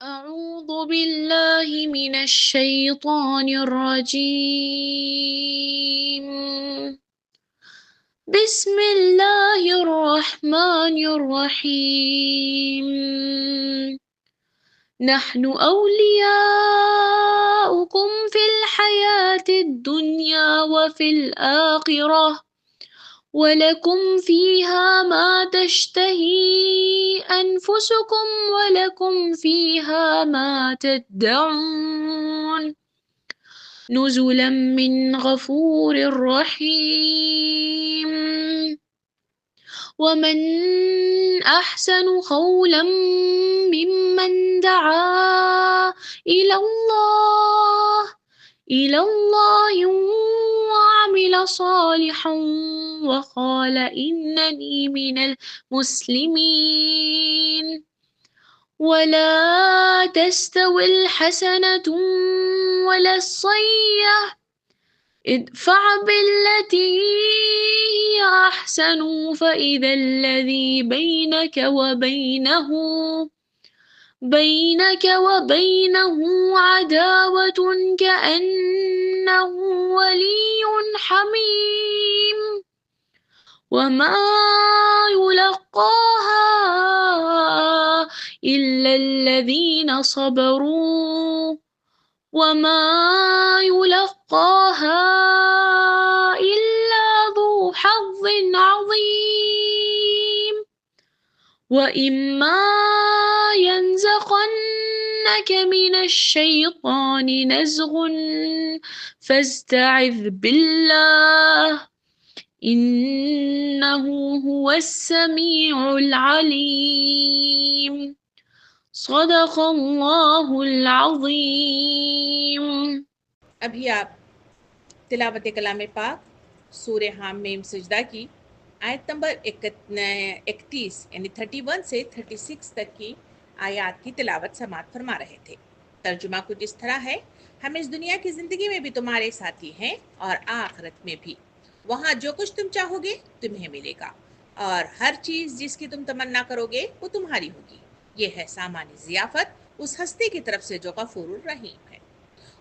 أعوذ بالله من الشيطان الرجيم. بسم الله الرحمن الرحيم. نحن أولياؤكم في الحياة الدنيا وفي الآخرة ولكم فيها ما تشتهي أنفسكم ولكم فيها ما تدعون نزلا من غفور رحيم. ومن أحسن قولا ممن دعا إلى الله وعمل صالحا وقال إنني من المسلمين. ولا تستوي الحسنة ولا السيئة ادفع بالتي هي أحسن فإذا الذي بينك وبينه عداوة كأنه ولي حميم. وما يلقاها إلا الذين صبروا وما يلقاها إلا ذو حظ عظيم. وإما ينزغنك من الشيطان نزغ فاستعذ بالله إنه هو السميع العليم. صدق اللہ العظیم۔ ابھی آپ تلاوت کلام پاک سورہ حامیم سجدہ کی آیت نمبر 31 یعنی 31 سے 36 تک کی آیات کی تلاوت سماعت فرما رہے تھے۔ ترجمہ کچھ اس طرح ہے: ہم اس دنیا کی زندگی میں بھی تمہارے ساتھی ہیں اور آخرت میں بھی۔ وہاں جو کچھ تم چاہو گے تمہیں ملے گا، اور ہر چیز جس کی تم تمنا کرو گے وہ تمہاری ہوگی۔ یہ ہے سامانی ضیافت اس ہستی کی طرف سے جو غفور الرحیم ہے۔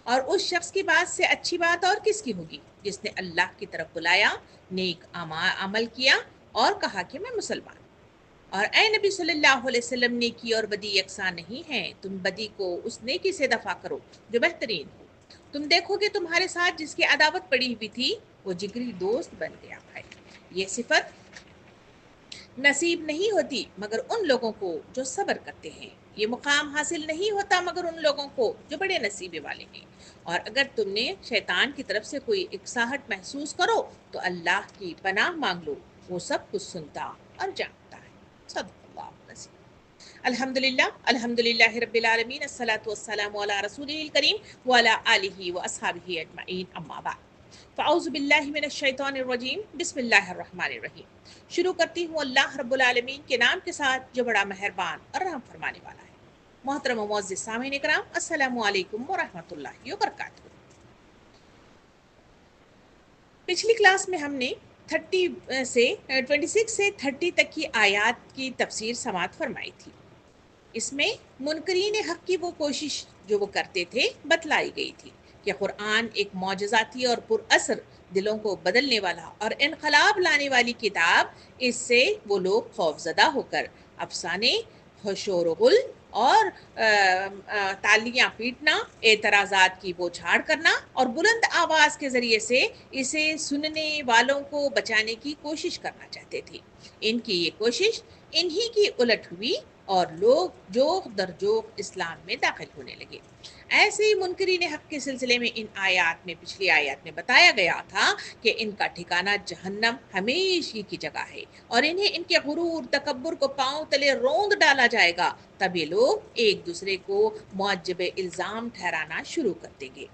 اور اس شخص کی بات سے اچھی بات اور کس کی ہوگی جس نے اللہ کی طرف بلایا، نیک عمل کیا اور کہا کہ میں مسلمان ہوں۔ اور اے نبی صلی اللہ علیہ وسلم، نیکی اور بدی یکساں نہیں ہیں، تم بدی کو اس نیکی سے دفع کرو جو بہترین ہو۔ تم دیکھو کہ تمہارے ساتھ جس کی عداوت پڑی ہوئی تھی وہ جگری دوست بن گیا ہے۔ یہ صفت نصیب نہیں ہوتی مگر ان لوگوں کو جو صبر کرتے ہیں۔ یہ مقام حاصل نہیں ہوتا مگر ان لوگوں کو جو بڑے نصیبے والے ہیں۔ اور اگر تم نے شیطان کی طرف سے کوئی اکساہٹ محسوس کرو تو اللہ کی پناہ مانگ لو، وہ سب کچھ سنتا اور جانتا ہے۔ صدق اللہ العظیم۔ الحمدللہ رب العالمین، الصلاۃ والسلام علی رسولہ الکریم وعلی آلہ واصحابہ اجمعین، اما بعد۔ فاعوذ باللہ من الشیطان الرجیم، بسم اللہ الرحمن الرحیم۔ شروع کرتی ہوں اللہ رب العالمین کے نام کے ساتھ جو بڑا مہربان اور رحم فرمانے والا ہے۔ محترم و معزز سامعین کرام، السلام علیکم ورحمۃ اللہ وبرکاتہ۔ پچھلی کلاس میں ہم نے 26 سے 30 تک کی آیات کی تفسیر سماعت فرمائی تھی۔ اس میں منکرین حق کی وہ کوشش جو وہ کرتے تھے بتلائی گئی تھی کہ قرآن ایک معجزاتی اور پر اثر، دلوں کو بدلنے والا اور انقلاب لانے والی کتاب، اس سے وہ لوگ خوفزدہ ہو کر افسانے، شور و غل اور تالیاں پیٹنا، اعتراضات کی بوچھاڑ کرنا اور بلند آواز کے ذریعے سے اسے سننے والوں کو بچانے کی کوشش کرنا چاہتے تھے۔ ان کی یہ کوشش انہی کی الٹ ہوئی اور لوگ جوق در جوق اسلام میں داخل ہونے لگے۔ ایسے ہی منکرین حق کے سلسلے میں پچھلی آیات میں بتایا گیا تھا کہ ان کا ٹھکانہ جہنم ہمیشہ کی جگہ ہے، اور انہیں ان کے غرور تکبر کو پاؤں تلے روند ڈالا جائے گا، تب یہ لوگ ایک دوسرے کو معجب الزام ٹھہرانا شروع کر دیں گے۔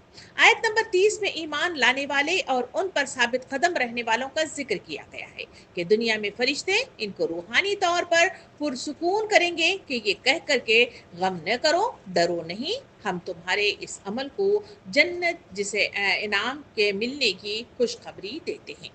آیت نمبر 30 میں ایمان لانے والے اور ان پر ثابت قدم رہنے والوں کا ذکر کیا گیا ہے کہ دنیا میں فرشتے ان کو روحانی طور پر پرسکون کریں گے کہ یہ کہہ کر کے غم نہ کرو، ڈرو نہیں، ہم تمہارے اس عمل کو جنت جسے انعام کے ملنے کی خوشخبری دیتے ہیں۔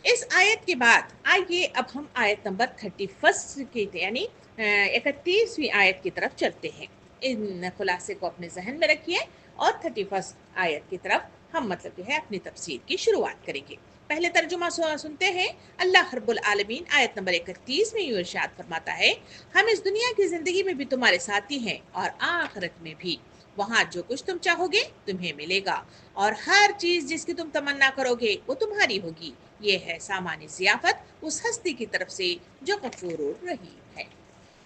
اس آیت کے بعد آئیے اب ہم آیت نمبر 31 کی یعنی 31ویں آیت کی طرف چلتے ہیں۔ ان خلاصے کو اپنے ذہن میں رکھیے اور 31 آیت کی طرف ہم مطلب جو ہے اپنی تفسیر کی شروعات کریں گے۔ پہلے ترجمہ سنتے ہیں۔ اللہ رب العالمین آیت نمبر 31 میں یوں ارشاد فرماتا ہے، ہم اس دنیا کی زندگی میں بھی تمہارے ساتھی ہیں اور آخرت میں بھی، وہاں جو کچھ تم چاہو گے تمہیں ملے گا، اور ہر چیز جس کی تم تمنا کرو گے وہ تمہاری ہوگی۔ یہ ہے سامانی ضیافت اس ہستی کی طرف سے جو غفور الرحیم ہے۔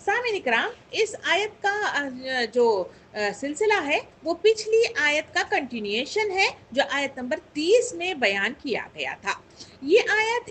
سامعین اکرام، اس آیت کا جو سلسلہ ہے وہ پچھلی آیت کا کنٹینیوشن ہے جو آیت نمبر 30 میں بیان کیا گیا تھا۔ یہ آیت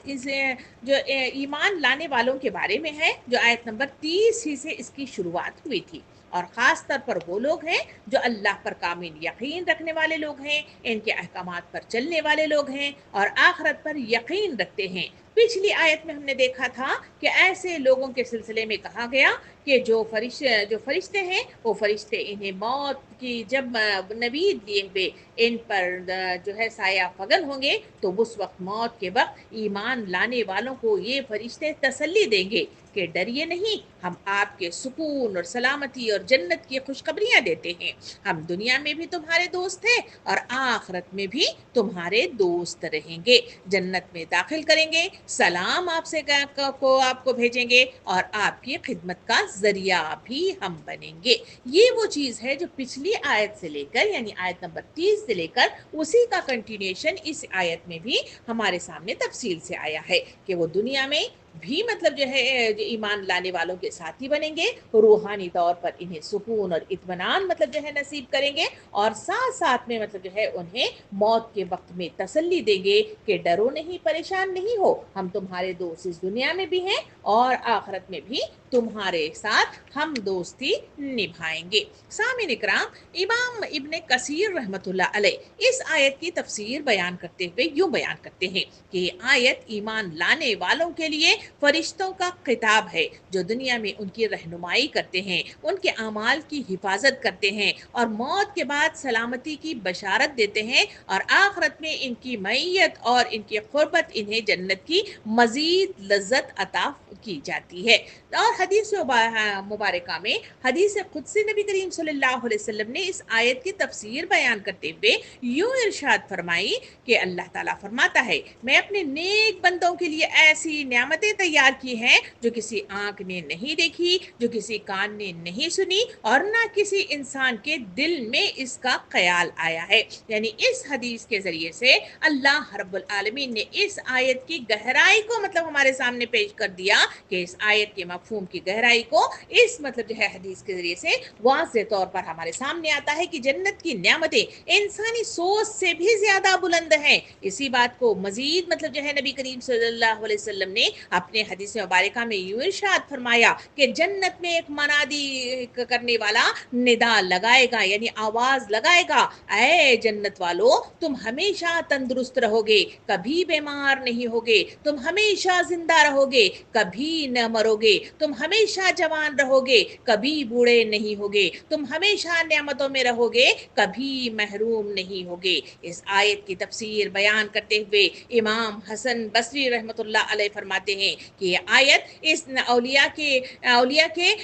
جو ایمان لانے والوں کے بارے میں ہے جو آیت نمبر 30 ہی سے اس کی شروعات ہوئی تھی، اور خاص طور پر وہ لوگ ہیں جو اللہ پر کامل یقین رکھنے والے لوگ ہیں، ان کے احکامات پر چلنے والے لوگ ہیں اور آخرت پر یقین رکھتے ہیں۔ پچھلی آیت میں ہم نے دیکھا تھا کہ ایسے لوگوں کے سلسلے میں کہا گیا کہ جو فرشتے ہیں وہ فرشتے انہیں موت کی جب نوید دیے ہوئے ان پر جو ہے سایہ فگن ہوں گے تو اس وقت موت کے وقت ایمان لانے والوں کو یہ فرشتے تسلی دیں گے کہ ڈریے نہیں، ہم آپ کے سکون اور سلامتی اور جنت کی خوشخبریاں دیتے ہیں، ہم دنیا میں بھی تمہارے دوست ہیں اور آخرت میں بھی تمہارے دوست رہیں گے، جنت میں داخل کریں گے، سلام آپ کو بھیجیں گے اور آپ کی خدمت کا ذریعہ بھی ہم بنیں گے۔ یہ وہ چیز ہے جو پچھلی آیت سے لے کر یعنی آیت نمبر 30 سے لے کر اسی کا کنٹینیوشن اس آیت میں بھی ہمارے سامنے تفصیل سے آیا ہے کہ وہ دنیا میں بھی مطلب جو ہے جو ایمان لانے والوں کے ساتھی بنیں گے، روحانی طور پر انہیں سکون اور اطمینان مطلب جو ہے نصیب کریں گے، اور ساتھ ساتھ میں مطلب جو ہے انہیں موت کے وقت میں تسلی دیں گے کہ ڈرو نہیں، پریشان نہیں ہو، ہم تمہارے دوست اس دنیا میں بھی ہیں اور آخرت میں بھی تمہارے ساتھ ہم دوستی نبھائیں گے۔ سامعین اکرام، امام ابن کثیر رحمۃ اللہ علیہ اس آیت کی تفسیر بیان کرتے ہوئے یوں بیان کرتے ہیں کہ یہ آیت ایمان لانے والوں کے لیے فرشتوں کا خطاب ہے جو دنیا میں ان کی رہنمائی کرتے ہیں، ان کے اعمال کی حفاظت کرتے ہیں اور موت کے بعد سلامتی کی بشارت دیتے ہیں، اور آخرت میں ان کی معیت اور ان کی قربت انہیں جنت کی مزید لذت عطا کی جاتی ہے۔ اور حدیث مبارکہ میں حدیث قدسی نبی کریم صلی اللہ علیہ وسلم نے اس آیت کی تفسیر بیان کرتے ہوئے یوں ارشاد فرمائی کہ اللہ تعالیٰ فرماتا ہے، میں اپنے نیک بندوں کے لیے ایسی نعمتیں تیار کی ہیں جو کسی آنکھ نے نہیں دیکھی، جو کسی کان نے نہیں سنی اور نہ کسی انسان کے دل میں اس کا خیال آیا ہے۔ یعنی اس حدیث کے ذریعے سے اللہ رب العالمین نے اس آیت کی گہرائی کو مطلب ہمارے سامنے پیش کر دیا کہ اس آیت کے مفہوم کی گہرائی کو اس مطلب جو ہے حدیث کے ذریعے سے واضح طور پر ہمارے سامنے آتا ہے کہ جنت کی نعمتیں انسانی سوچ سے بھی زیادہ بلند ہیں۔ اسی بات کو مزید مطلب جو ہے نبی کریم صلی اللہ علیہ وسلم نے اپنے حدیث مبارکہ میں یوں ارشاد فرمایا کہ جنت میں ایک منادی کرنے والا ندا لگائے گا یعنی آواز لگائے گا، اے جنت والو تم ہمیشہ تندرست رہو گے، کبھی بیمار نہیں ہوگے، تم ہمیشہ زندہ رہو گے، کبھی نہ مرو گے، تم ہمیشہ جوان رہو گے، کبھی بوڑھے نہیں ہوگے، تم ہمیشہ نعمتوں میں رہو گے، کبھی محروم نہیں ہوگے۔ اس آیت کی تفسیر بیان کرتے ہوئے امام حسن بصری رحمۃ اللہ علیہ فرماتے ہیں کہ یہ آیت اس اولیاء کے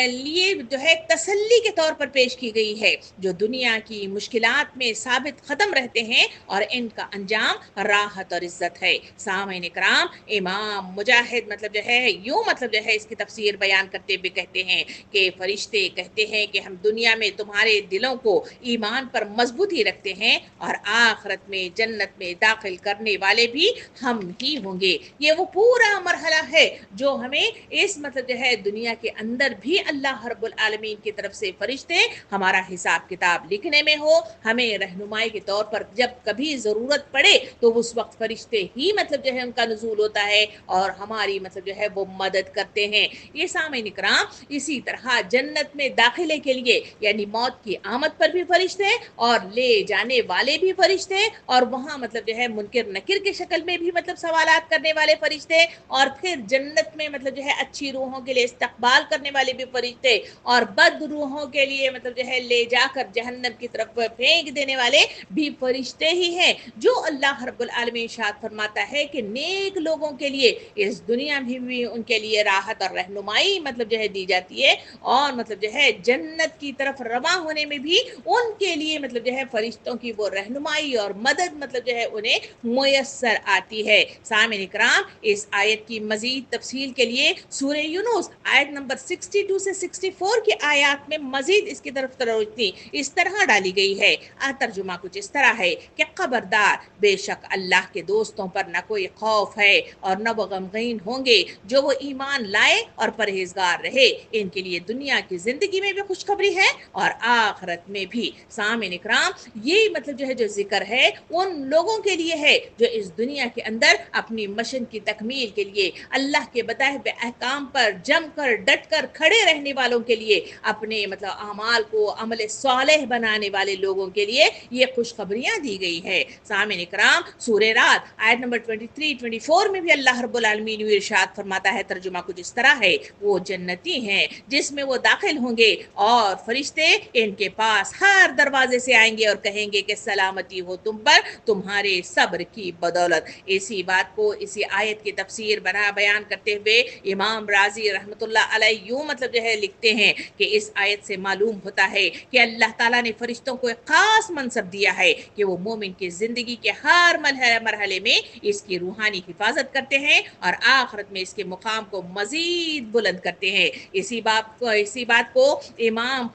لیے جو ہے تسلی کے طور پر پیش کی گئی ہے جو دنیا کی مشکلات میں ثابت قدم رہتے ہیں اور ان کا انجام راحت اور عزت ہے۔ سامعین اکرام، امام مجاہد مطلب جو ہے یوں مطلب جو ہے اس کی تفسیر بیان کرتے ہوئے کہتے ہیں کہ فرشتے کہتے ہیں کہ ہم دنیا میں تمہارے دلوں کو ایمان پر مضبوطی رکھتے ہیں اور آخرت میں جنت میں داخل کرنے والے بھی ہم ہی ہوں گے۔ یہ وہ پورا مرحلہ ہے جو ہمیں اس مطلب جو ہے دنیا کے اندر بھی اللہ رب العالمین کی طرف سے فرشتے ہمارا حساب کتاب لکھنے میں ہو، ہمیں رہنمائی کے طور پر جب کبھی ضرورت پڑے تو اس وقت فرشتے ہی مطلب جو ہے ان کا نزول ہوتا ہے اور ہماری مطلب جو ہے وہ مدد کرتے ہیں۔ یہ سامعین اکرام، اسی طرح جنت میں داخلے کے لیے یعنی موت کی آمد پر بھی فرشتے اور لے جانے والے بھی فرشتے اور وہاں مطلب جو ہے منکر نکر کی شکل میں بھی مطلب سوالات کرنے والے فرشتے اور اور پھر جنت میں مطلب جو ہے اچھی روحوں کے لیے استقبال کرنے والے بھی فرشتے اور بد روحوں کے لیے مطلب جو ہے لے جا کر جہنم کی طرف پھینک دینے والے بھی فرشتے ہی ہیں، جو اللہ رب العالمین ارشاد فرماتا ہے کہ نیک لوگوں کے لیے اس دنیا میں بھی ان کے لیے راحت اور رہنمائی مطلب جو ہے دی جاتی ہے، اور مطلب جو ہے جنت کی طرف رواں ہونے میں بھی ان کے لیے مطلب جو ہے فرشتوں کی وہ رہنمائی اور مدد مطلب جو ہے انہیں میسر آتی ہے۔ سامعین اکرام، اس آیت کی مزید تفصیل کے لیے سورہ یونس آیت نمبر 62 سے 64 کی آیات میں مزید اس کی طرف توجہ اس طرح ڈالی گئی ہے۔ ترجمہ کچھ اس طرح ہے کہ خبردار، بے شک اللہ کے دوستوں پر نہ کوئی خوف ہے اور نہ وہ غمگین ہوں گے جو وہ ایمان لائے اور پرہیزگار رہے، ان کے لیے دنیا کی زندگی میں بھی خوشخبری ہے اور آخرت میں بھی۔ سامعین اکرام، یہ مطلب جو ہے جو ذکر ہے ان لوگوں کے لیے ہے جو اس دنیا کے اندر اپنی مشن کی تکمیل کے لیے اللہ کے بتائے ہوئے احکام پر جم کر ڈٹ کر کھڑے رہنے والوں کے لیے، اپنے مطلب اعمال کو عمل صالح بنانے والے لوگوں کے لیے یہ خوشخبریاں دی گئی ہے۔ سامعین اکرام، سورہ رات آیت نمبر 23-24 میں بھی اللہ رب العالمین ارشاد فرماتا ہے، ترجمہ کچھ اس طرح ہے، وہ جنتی ہیں جس میں وہ داخل ہوں گے اور فرشتے ان کے پاس ہر دروازے سے آئیں گے اور کہیں گے کہ سلامتی ہو تم پر تمہارے صبر کی بدولت۔ اسی بات کو اسی آیت کی تفسیر بیان کرتے ہوئے امام رازی رحمۃ اللہ علیہ یوں مطلب جو ہے لکھتے ہیں کہ اس آیت سے معلوم ہوتا ہے کہ اللہ تعالیٰ نے فرشتوں کو ایک خاص منصب دیا ہے کہ وہ مومن کی زندگی کے ہر مرحلے میں اس کی روحانی حفاظت کرتے ہیں اور آخرت میں اس کے مقام کو مزید بلند کرتے ہیں۔ اسی بات کو امام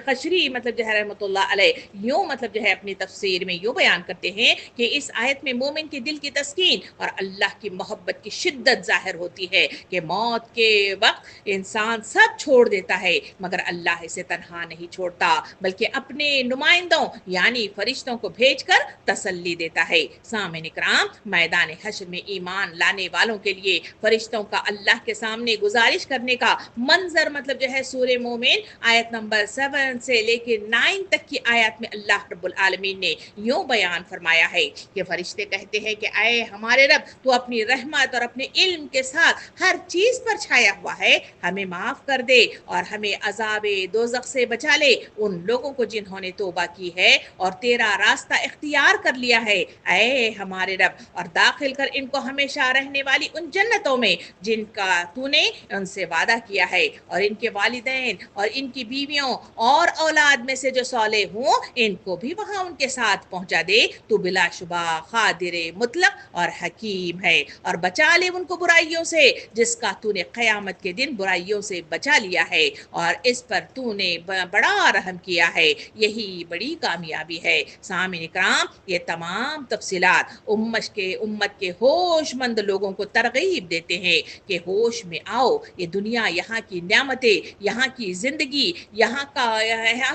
خشری مطلب جو ہے رحمۃ اللہ علیہ یوں مطلب جو ہے اپنی تفسیر میں یوں بیان کرتے ہیں کہ اس آیت میں مومن کے دل کی تسکین اور اللہ کی محبت کی شدت ظاہر ہوتی ہے کہ موت کے وقت انسان سب چھوڑ دیتا ہے مگر اللہ اسے تنہا نہیں چھوڑتا، بلکہ اپنے نمائندوں یعنی فرشتوں کو بھیج کر تسلی دیتا ہے۔ سامعین اکرام، میدان حشر میں ایمان لانے والوں کے لیے فرشتوں کا اللہ کے سامنے گزارش کرنے کا منظر مطلب جو ہے سورہ مومن آیت نمبر 7 سے لے کے 9 تک کی آیات میں اللہ رب العالمین نے یوں بیان فرمایا ہے کہ فرشتے کہتے ہیں کہ اے ہمارے رب، تو اپنی رحمت اور اپنے علم کے ساتھ ہر چیز پر چھایا ہوا ہے، ہمیں معاف کر دے اور ہمیں عذاب دوزخ سے بچا لے ان لوگوں کو جنہوں نے توبہ کی ہے اور تیرا راستہ اختیار کر لیا ہے، اے ہمارے رب، اور داخل کر ان کو ہمیشہ رہنے والی ان جنتوں میں جن کا تو نے ان سے وعدہ کیا ہے، اور ان کے والدین اور ان کی بیویوں اور اولاد میں سے جو صالح ہوں ان کو بھی وہاں ان کے ساتھ پہنچا دے، تو بلا شبہ قادر مطلق اور حکیم ہے، اور بچا لے ان کو برائیوں سے جس کا تو نے قیامت کے دن برائیوں سے بچا لیا ہے، اور اس پر تو نے بڑا رحم کیا ہے، یہی بڑی کامیابی ہے۔ سامعین اکرام، یہ تمام تفصیلات امت کے ہوش مند لوگوں کو ترغیب دیتے ہیں کہ ہوش میں آؤ، یہ دنیا، یہاں کی نعمتیں، یہاں کی زندگی، یہاں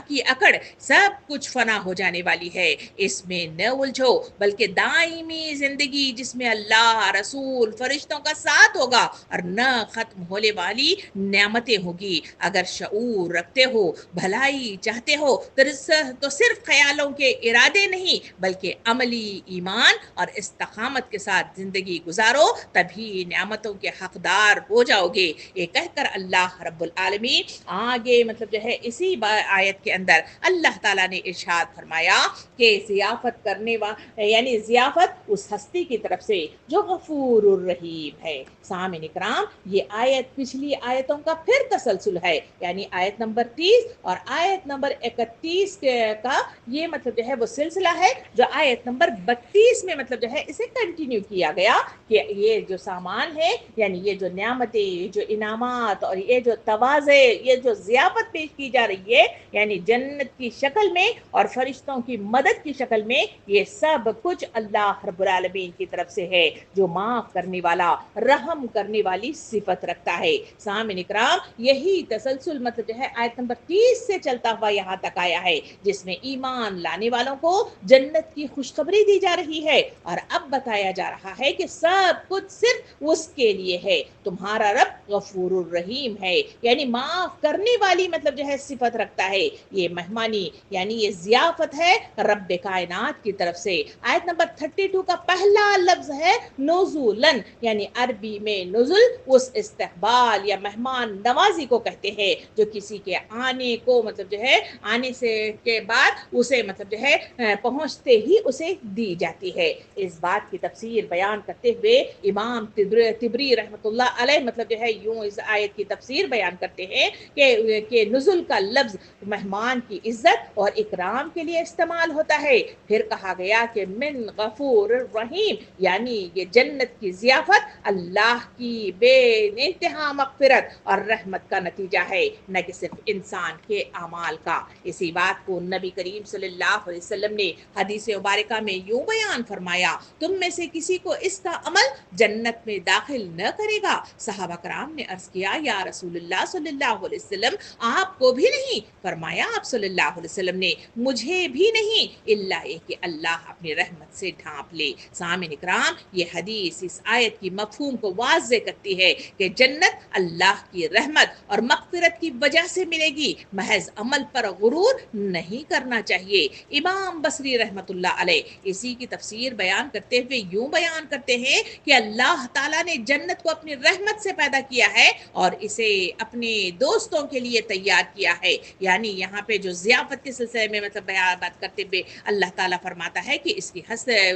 کی اکڑ سب کچھ فنا ہو جانے والی ہے، اس میں نہ الجھو، بلکہ دائمی زندگی جس میں اللہ، رسول، فرشتوں کا ساتھ ہوگا اور نہ ختم ہونے والی نعمتیں ہوگی۔ اگر شعور رکھتے ہو، بھلائی چاہتے ہو تو صرف خیالوں کے ارادے نہیں بلکہ عملی ایمان اور استقامت کے ساتھ زندگی گزارو، تبھی نعمتوں کے حقدار ہو جاؤ گے۔ یہ کہہ کر اللہ رب العالمین آگے مطلب جو ہے اسی آیت کے اندر اللہ تعالیٰ نے ارشاد فرمایا کہ ضیافت کرنے یعنی ضیافت اس ہستی کی طرف سے جو غفور الرحیم ہے۔ سامعین اکرام، یہ آیت پچھلی آیتوں کا پھر تسلسل ہے، یعنی آیت نمبر 30 اور آیت نمبر 31 کا یہ مطلب جو ہے وہ سلسلہ ہے جو آیت نمبر 32 میں مطلب جو ہے اسے کنٹینیو کیا گیا کہ یہ جو سامان ہے، یعنی یہ جو نعمتیں، یہ جو انعامات اور یہ جو تواضع، یہ جو ضیافت پیش کی جا رہی ہے، یعنی جنت کی شکل میں اور فرشتوں کی مدد کی شکل میں، یہ سب کچھ اللہ رب العالمین کی طرف سے ہے جو معاف کرنے والا، رحم کرنے والی صفت رکھتا ہے۔ سامعین اکرام، یہی تسلسل مطلب جو ہے آیت نمبر 30 سے چلتا ہوا یہاں تک آیا ہے جس میں ایمان لانے والوں کو جنت کی خوشخبری دی جا رہی ہے، اور اب بتایا جا رہا ہے کہ سب کچھ صرف اس کے لیے ہے، تمہارا رب غفور الرحیم ہے، یعنی معاف کرنے والی مطلب جو ہے صفت رکھتا ہے۔ یہ مہمانی یعنی یہ ضیافت ہے رب کائنات کی طرف سے۔ آیت نمبر 32 کا پہلا لفظ ہے نزولن، یعنی عربی میں نزل اس استقبال یا مہمان نوازی کو کہتے ہیں جو کسی کے آنے کو مطلب جو ہے آنے سے کے بعد اسے مطلب جو ہے پہنچتے ہی اسے دی جاتی ہے۔ اس بات کی تفسیر بیان کرتے ہوئے امام طبری رحمۃ اللہ علیہ مطلب جو ہے یوں اس آیت کی تفسیر بیان کرتے ہیں کہ نزل کا لفظ مہمان کی عزت اور اکرام کے لیے استعمال ہوتا ہے۔ پھر کہا گیا کہ من غفور الرحیم، یعنی یہ جنت کی ضیافت اللہ کی بے انتہا مغفرت اور رحمت کا نتیجہ ہے، نہ کہ صرف انسان کے اعمال کا۔ اسی بات کو نبی کریم صلی اللہ علیہ وسلم نے حدیث مبارکہ میں یوں بیان فرمایا، تم میں سے کسی کو اس کا عمل جنت میں داخل نہ کرے گا۔ صحابہ کرام نے عرض کیا یا رسول اللہ صلی اللہ علیہ وسلم آپ کو بھی نہیں؟ فرمایا آپ صلی اللہ علیہ وسلم نے مجھے بھی نہیں، الا یہ کہ اللہ اپنی رحمت سے ڈھانپ لے۔ سامعین اکرام، یہ حدیث اس آیت کی مفہوم کو واضح کرتی ہے کہ جنت اللہ کی رحمت اور مغفرت کی وجہ سے ملے گی، محض عمل پر غرور نہیں کرنا چاہیے۔ امام بصری رحمۃ اللہ علیہ اسی کی تفسیر بیان کرتے ہوئے یوں بیان کرتے ہیں کہ اللہ تعالیٰ نے جنت کو اپنی رحمت سے پیدا کیا ہے اور اسے اپنے دوستوں کے لیے تیار کیا ہے۔ یعنی یہاں پہ جو ضیافت کے سلسلے میں مطلب بات کرتے ہوئے اللہ تعالیٰ فرماتا ہے کہ اس کی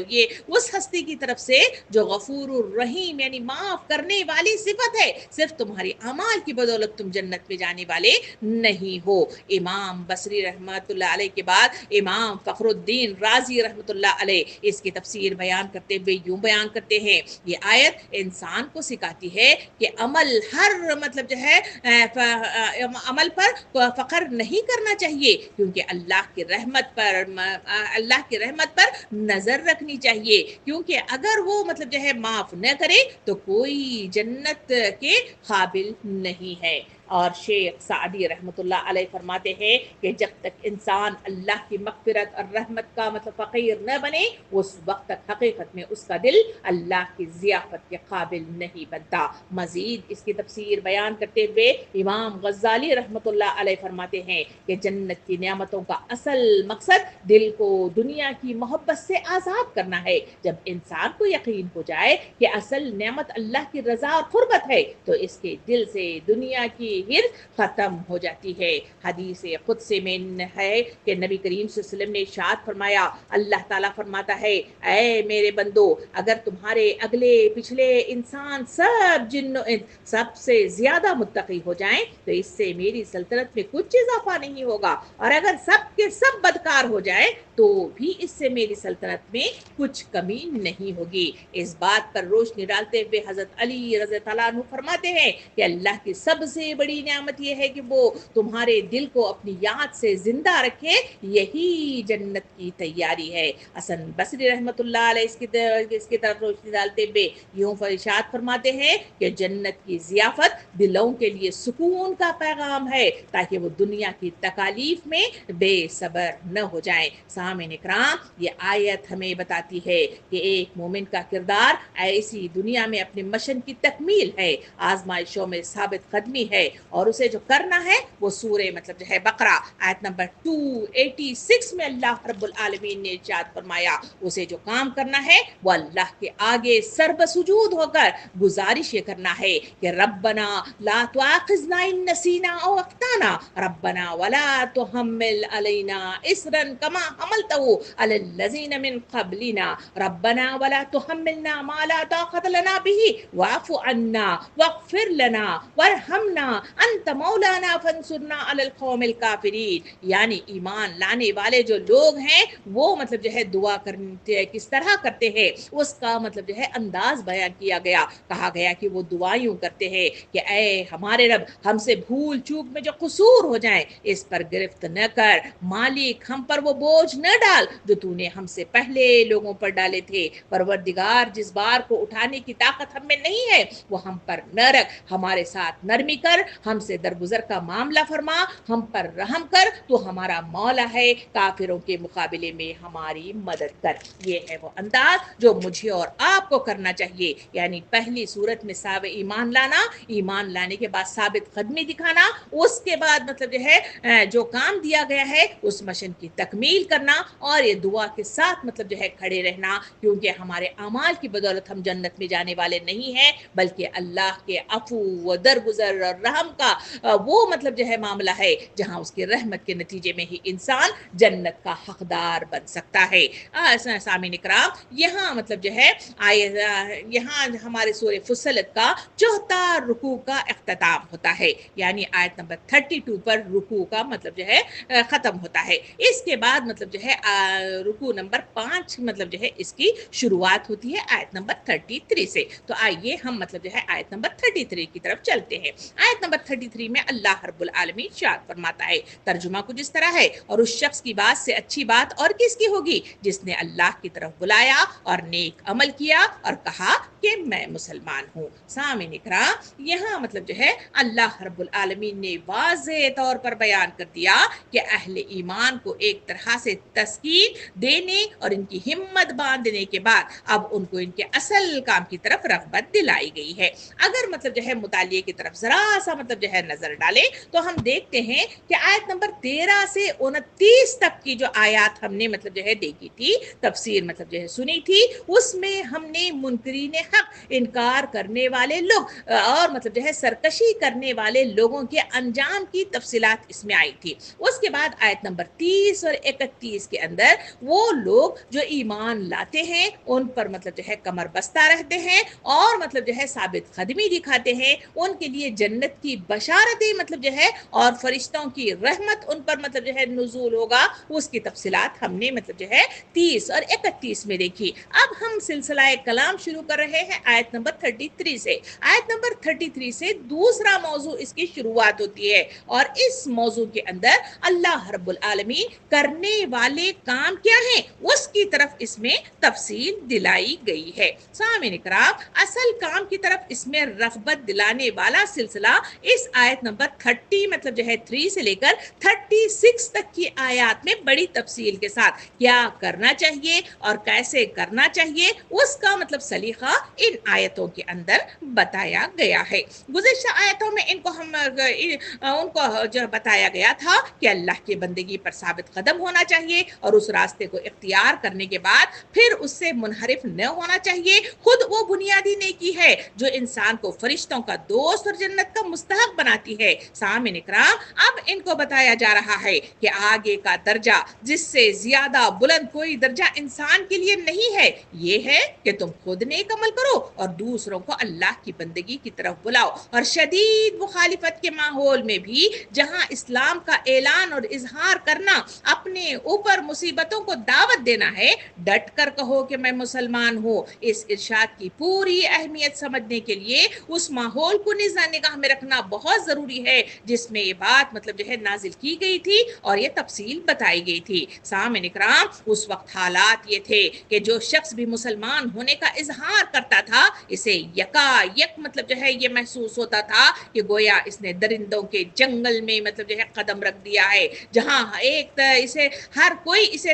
یہ اس ہستی کی طرف سے جو غفور الرحیم یعنی معاف کرنے والی صفت ہے، صرف تمہاری اعمال کی بدولت تم جنت میں جانے والے نہیں ہو۔ امام بصری رحمۃ اللہ علیہ کے بعد امام فخر الدین رازی رحمۃ اللہ علیہ اس کی تفسیر بیان کرتے ہوئے یوں بیان کرتے ہیں، یہ آیت انسان کو سکھاتی ہے کہ عمل ہر مطلب جو ہے عمل پر فخر نہیں کرنا چاہیے، کیونکہ اللہ کی رحمت پر نظر رکھنی چاہیے، کیونکہ اگر وہ مطلب جو ہے معاف نہ کرے تو کوئی جنت کے قابل نہیں ہے۔ اور شیخ سعدی رحمۃ اللہ علیہ فرماتے ہیں کہ جب تک انسان اللہ کی مغفرت اور رحمت کا مطلب فقیر نہ بنے، اس وقت تک حقیقت میں اس کا دل اللہ کی ضیافت کے قابل نہیں بنتا۔ مزید اس کی تفسیر بیان کرتے ہوئے امام غزالی رحمۃ اللہ علیہ فرماتے ہیں کہ جنت کی نعمتوں کا اصل مقصد دل کو دنیا کی محبت سے آزاد کرنا ہے۔ جب انسان کو یقین ہو جائے کہ اصل نعمت اللہ کی رضا اور قربت ہے تو اس کے دل سے دنیا کی ہرس ختم ہو جاتی ہے۔ حدیث قدسی میں ہے کہ نبی کریم صلی اللہ علیہ وسلم نے ارشاد فرمایا، اللہ تعالیٰ فرماتا ہے اے میرے بندو، اگر تمہارے اگلے پچھلے انسان سب جن سب سے زیادہ متقی ہو جائیں تو اس سے میری سلطنت میں کچھ اضافہ نہیں ہوگا، اور اگر سب کے سب بدکار ہو جائے تو بھی اس سے میری سلطنت میں کچھ کمی نہیں ہوگی۔ اس بات پر روشنی ڈالتے ہوئے حضرت علی رضی اللہ عنہ فرماتے ہیں کہ اللہ کی سب سے بڑی نعمت یہ ہے کہ وہ تمہارے دل کو اپنی یاد سے زندہ رکھے، یہی جنت کی تیاری ہے۔ حسن بصری رحمۃ اللہ علیہ اس کی طرف روشنی ڈالتے ہوئے یوں ارشاد فرماتے ہیں کہ جنت کی ضیافت دلوں کے لیے سکون کا پیغام ہے تاکہ وہ دنیا کی تکالیف میں بے صبر نہ ہو جائیں۔ سامعین اکرام، یہ آیت ہمیں بتاتی ہے کہ ایک مومن کا کردار ایسی دنیا میں اپنے مشن کی تکمیل ہے، آزمائشوں میں ثابت قدمی ہے، اور اسے جو کرنا ہے وہ سورہ مطلب جو ہے بقرہ آیت نمبر 286 میں اللہ رب العالمین نے ارشاد فرمایا، اسے جو کام کرنا ہے وہ اللہ کے آگے سر بسجود ہو کر گزارش یہ کرنا ہے کہ ربنا لا تؤاخذنا ان نسینا او اخطانا، ربنا ولا تحمل علینا اسرا کما حملته علی الذین من قبلنا، ربنا ولا تحملنا ما لا طاقت لنا به واعف عنا واغفر لنا وارحمنا انت مولانا فانصرنا علی القوم الکافرین۔ یعنی ایمان لانے والے جو لوگ ہیں وہ مطلب جو ہے دعا کرتے کس طرح کرتے ہیں اس کا مطلب جو ہے انداز بیان کیا گیا۔ کہا گیا کہ وہ دعائیں کرتے ہیں کہ اے ہمارے رب، ہم سے بھول چوک میں جو قصور ہو جائیں اس پر گرفت نہ کر، مالک ہم پر وہ بوجھ نہ ڈال جو تو نے ہم سے پہلے لوگوں پر ڈالے تھے، پروردگار جس بار کو اٹھانے کی طاقت ہم میں نہیں ہے وہ ہم پر نہ رکھ، ہمارے ساتھ نرمی کر ہم سے درگزر کا معاملہ فرما، ہم پر رحم کر، تو ہمارا مولا ہے، کافروں کے مقابلے میں ہماری مدد کر۔ یہ ہے وہ انداز جو مجھے اور آپ کو کرنا چاہیے، یعنی پہلی صورت میں ایمان لانا، ایمان لانے کے بعد ثابت قدمی دکھانا، اس کے بعد مطلب جو ہے جو کام دیا گیا ہے اس مشن کی تکمیل کرنا، اور یہ دعا کے ساتھ مطلب جو ہے کھڑے رہنا، کیونکہ ہمارے اعمال کی بدولت ہم جنت میں جانے والے نہیں ہیں، بلکہ اللہ کے عفو و درگزر اور رحم کا وہ مطلب جو ہے معاملہ ہے جہاں اس کی رحمت کے نتیجے میں ہی انسان جنت کا حقدار بن سکتا ہے۔ سامعین کرام، یہاں مطلب جو ہے یہاں ہمارے سورہ فصلت کا چوتھا رکوع کا اختتام ہوتا ہے، یعنی آیت نمبر 32 پر رکوع کا مطلب جو ہے ختم ہوتا ہے۔ اس کے بعد مطلب جو ہے رکوع نمبر 5 مطلب جو ہے اس کی شروعات ہوتی ہے آیت نمبر 33 سے۔ تو آئیے ہم مطلب جو ہے آیت نمبر 33 کی طرف چلتے ہیں۔ آیت نمبر 33 میں اللہ رب العالمین ارشاد فرماتا ہے، ترجمہ کچھ اس طرح ہے، اور اس شخص کی بات سے اچھی بات اور کس کی ہوگی جس نے اللہ کی طرف بلایا اور نیک عمل کیا اور کہا کہ میں مسلمان ہوں۔ سامعین اکرام، یہاں مطلب جو ہے اللہ رب العالمین نے واضح طور پر بیان کر دیا کہ اہل ایمان کو ایک طرح سے تسکین دینے اور ان کی ہمت باندھنے کے بعد اب ان کو ان کے اصل کام کی طرف رغبت دلائی گئی ہے۔ اگر مطلب جو ہے مطالعے کی طرف ذرا سا مطلب جو ہے نظر ڈالیں تو ہم دیکھتے ہیں کہ آیت نمبر 13 سے 29 تک کی جو آیات ہم نے مطلب جو ہے دیکھی تھی، تفسیر مطلب جو ہے سنی تھی، اس میں ہم نے منکرین حق، انکار کرنے والے لوگ اور مطلب جو ہے سرکشی کرنے والے لوگوں کے انجام کی تفصیلات اس میں آئی تھی۔ اس کے بعد آیت نمبر 30 اور 31 کے اندر وہ لوگ جو ایمان لاتے ہیں ان پر مطلب جو ہے کمر بستہ رہتے ہیں اور مطلب جو ہے ثابت قدمی دکھاتے ہیں، ان کے لیے جنت کی بشارتیں مطلب جو ہے اور فرشتوں کی رحمت ان پر مطلب جو ہے نزول ہوگا، اس کی تفصیلات ہم نے مطلب جو ہے 30 اور 31 میں دیکھی۔ اب ہم سلسلہ کلام شروع کر رہے ہیں آیت نمبر 33 سے۔ آیت نمبر 33 سے دوسرا موضوع اس کی شروعات ہوتی ہے، اور اس موضوع کے اندر اللہ رب العالمین کرنے والے کام کیا ہیں اس کی طرف اس میں تفصیل دلائی گئی ہے۔ سامعین کرام، اصل کام کی طرف اس میں رغبت دلانے والا سلسلہ اس آیت نمبر 30 مطلب جو ہے 3 سے لے کر 36 تک کی آیات میں بڑی تفصیل کے ساتھ کیا کرنا چاہیے اور کیسے کرنا چاہیے اس کا مطلب سلیقہ ان آیتوں کے اندر بتایا گیا ہے۔ گزشتہ آیتوں میں ان کو جو بتایا گیا تھا کہ اللہ کی بندگی پر ثابت قدم ہونا چاہیے اور اس راستے کو اختیار کرنے کے بعد پھر اس سے منحرف نہ ہونا چاہیے۔ خود وہ بنیادی نیکی ہے جو انسان کو فرشتوں کا دوست اور جنت کا مستحق بناتی ہے۔ سامعین اکرام، اب ان کو بتایا جا رہا ہے کہ آگے کا درجہ جس سے زیادہ بلند کوئی درجہ انسان کے لیے نہیں ہے، یہ ہے کہ تم خود نیک عمل کرو اور دوسروں کو اللہ کی بندگی کی طرف بلاؤ، اور شدید مخالفت کے ماحول میں بھی جہاں اسلام کا اعلان اور اظہار کرنا، اپنے اوپر مصیبتوں کو دعوت دینا ہے، ڈٹ کر کہو کہ میں مسلمان ہوں۔ اس ارشاد کی پوری اہمیت سمجھنے کے لیے اس ماحول کو نگاہ میں رکھنا بہت ضروری ہے جس میں یہ بات مطلب جو ہے نازل کی گئی تھی اور یہ تفصیل بتائی گئی تھی۔ سامعین اکرام، اس وقت حالات یہ تھے کہ جو شخص بھی مسلمان ہونے کا اظہار کرتا تھا اسے یکا یک مطلب جو ہے یہ محسوس ہوتا تھا کہ گویا اس نے درندوں کے جنگل میں مطلب جو ہے قدم رکھ دیا ہے، جہاں اسے ہر کوئی اسے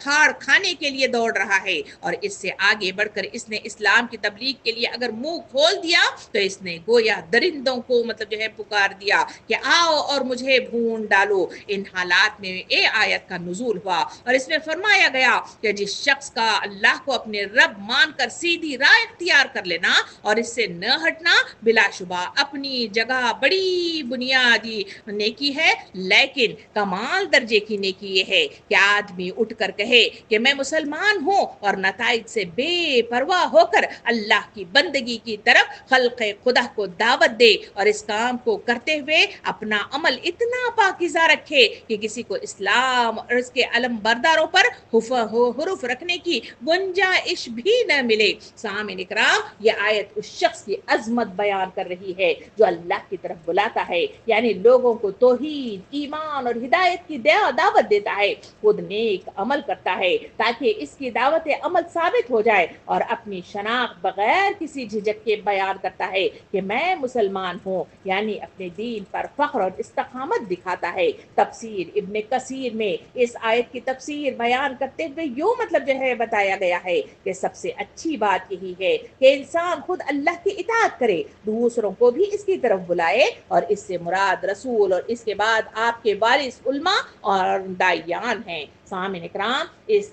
پھاڑ کھانے کے لیے دوڑ رہا ہے، اور اس سے آگے بڑھ کر اس نے اسلام کی تبلیغ کے لیے اگر منہ کھول دیا تو اس نے گویا درندوں کو مطلب جو ہے پکار دیا کہ آؤ اور مجھے بھون ڈالو۔ ان حالات میں یہ آیت کا نزول ہوا اور اس میں فرمایا گیا کہ جس شخص کا اللہ کو اپنے رب مان کر سیدھی راہ اختیار کر لینا اور اس سے نہ ہٹنا بلا شبہ اپنی جگہ بڑی بنیادی نیکی ہے، لیکن کمال درجے کی نیکی یہ ہے کہ آدمی اٹھ کر کہے کہ میں مسلمان ہوں اور نتائج سے بے پرواہ ہو کر اللہ کی بندگی کی طرف خلق خدا کو دعوت دے، اور اس کام کو کرتے ہوئے اپنا عمل اتنا پاکیزہ رکھے کہ کسی کو اسلام اور اس کے علم برداروں پر حروف رکھنے کی گنجائش بھی نہ ملے۔ سامعین اکرام، یہ آیت اس شخص کی عظمت بیان کر رہی ہے جو اللہ کی طرف بلاتا ہے، یعنی لوگوں کو توحید، ایمان اور ہدایت کی دعوت دیتا ہے، خود نیک عمل کرتا ہے تاکہ اس کی دعوت عمل ثابت ہو جائے، اور اپنی شناخت بغیر کسی جھجک کے بیان کرتا ہے کہ میں مسلمان ہوں۔ یعنی اپنے دین پر فخر اور استقامت دکھاتا ہے۔ تفسیر ابن کثیر میں اس آیت کی تفسیر بیان کرتے ہوئے یوں مطلب جو ہے بتایا گیا ہے کہ سب سے اچھی بات یہی ہے کہ انسان خود اللہ کی اطاعت کرے، دوسروں کو بھی اس کی طرف بلائے، اور اس سے مراد رسول اور اس کے بعد آپ کے وارث علماء اور داعیان ہیں۔ سامعین اکرام، اس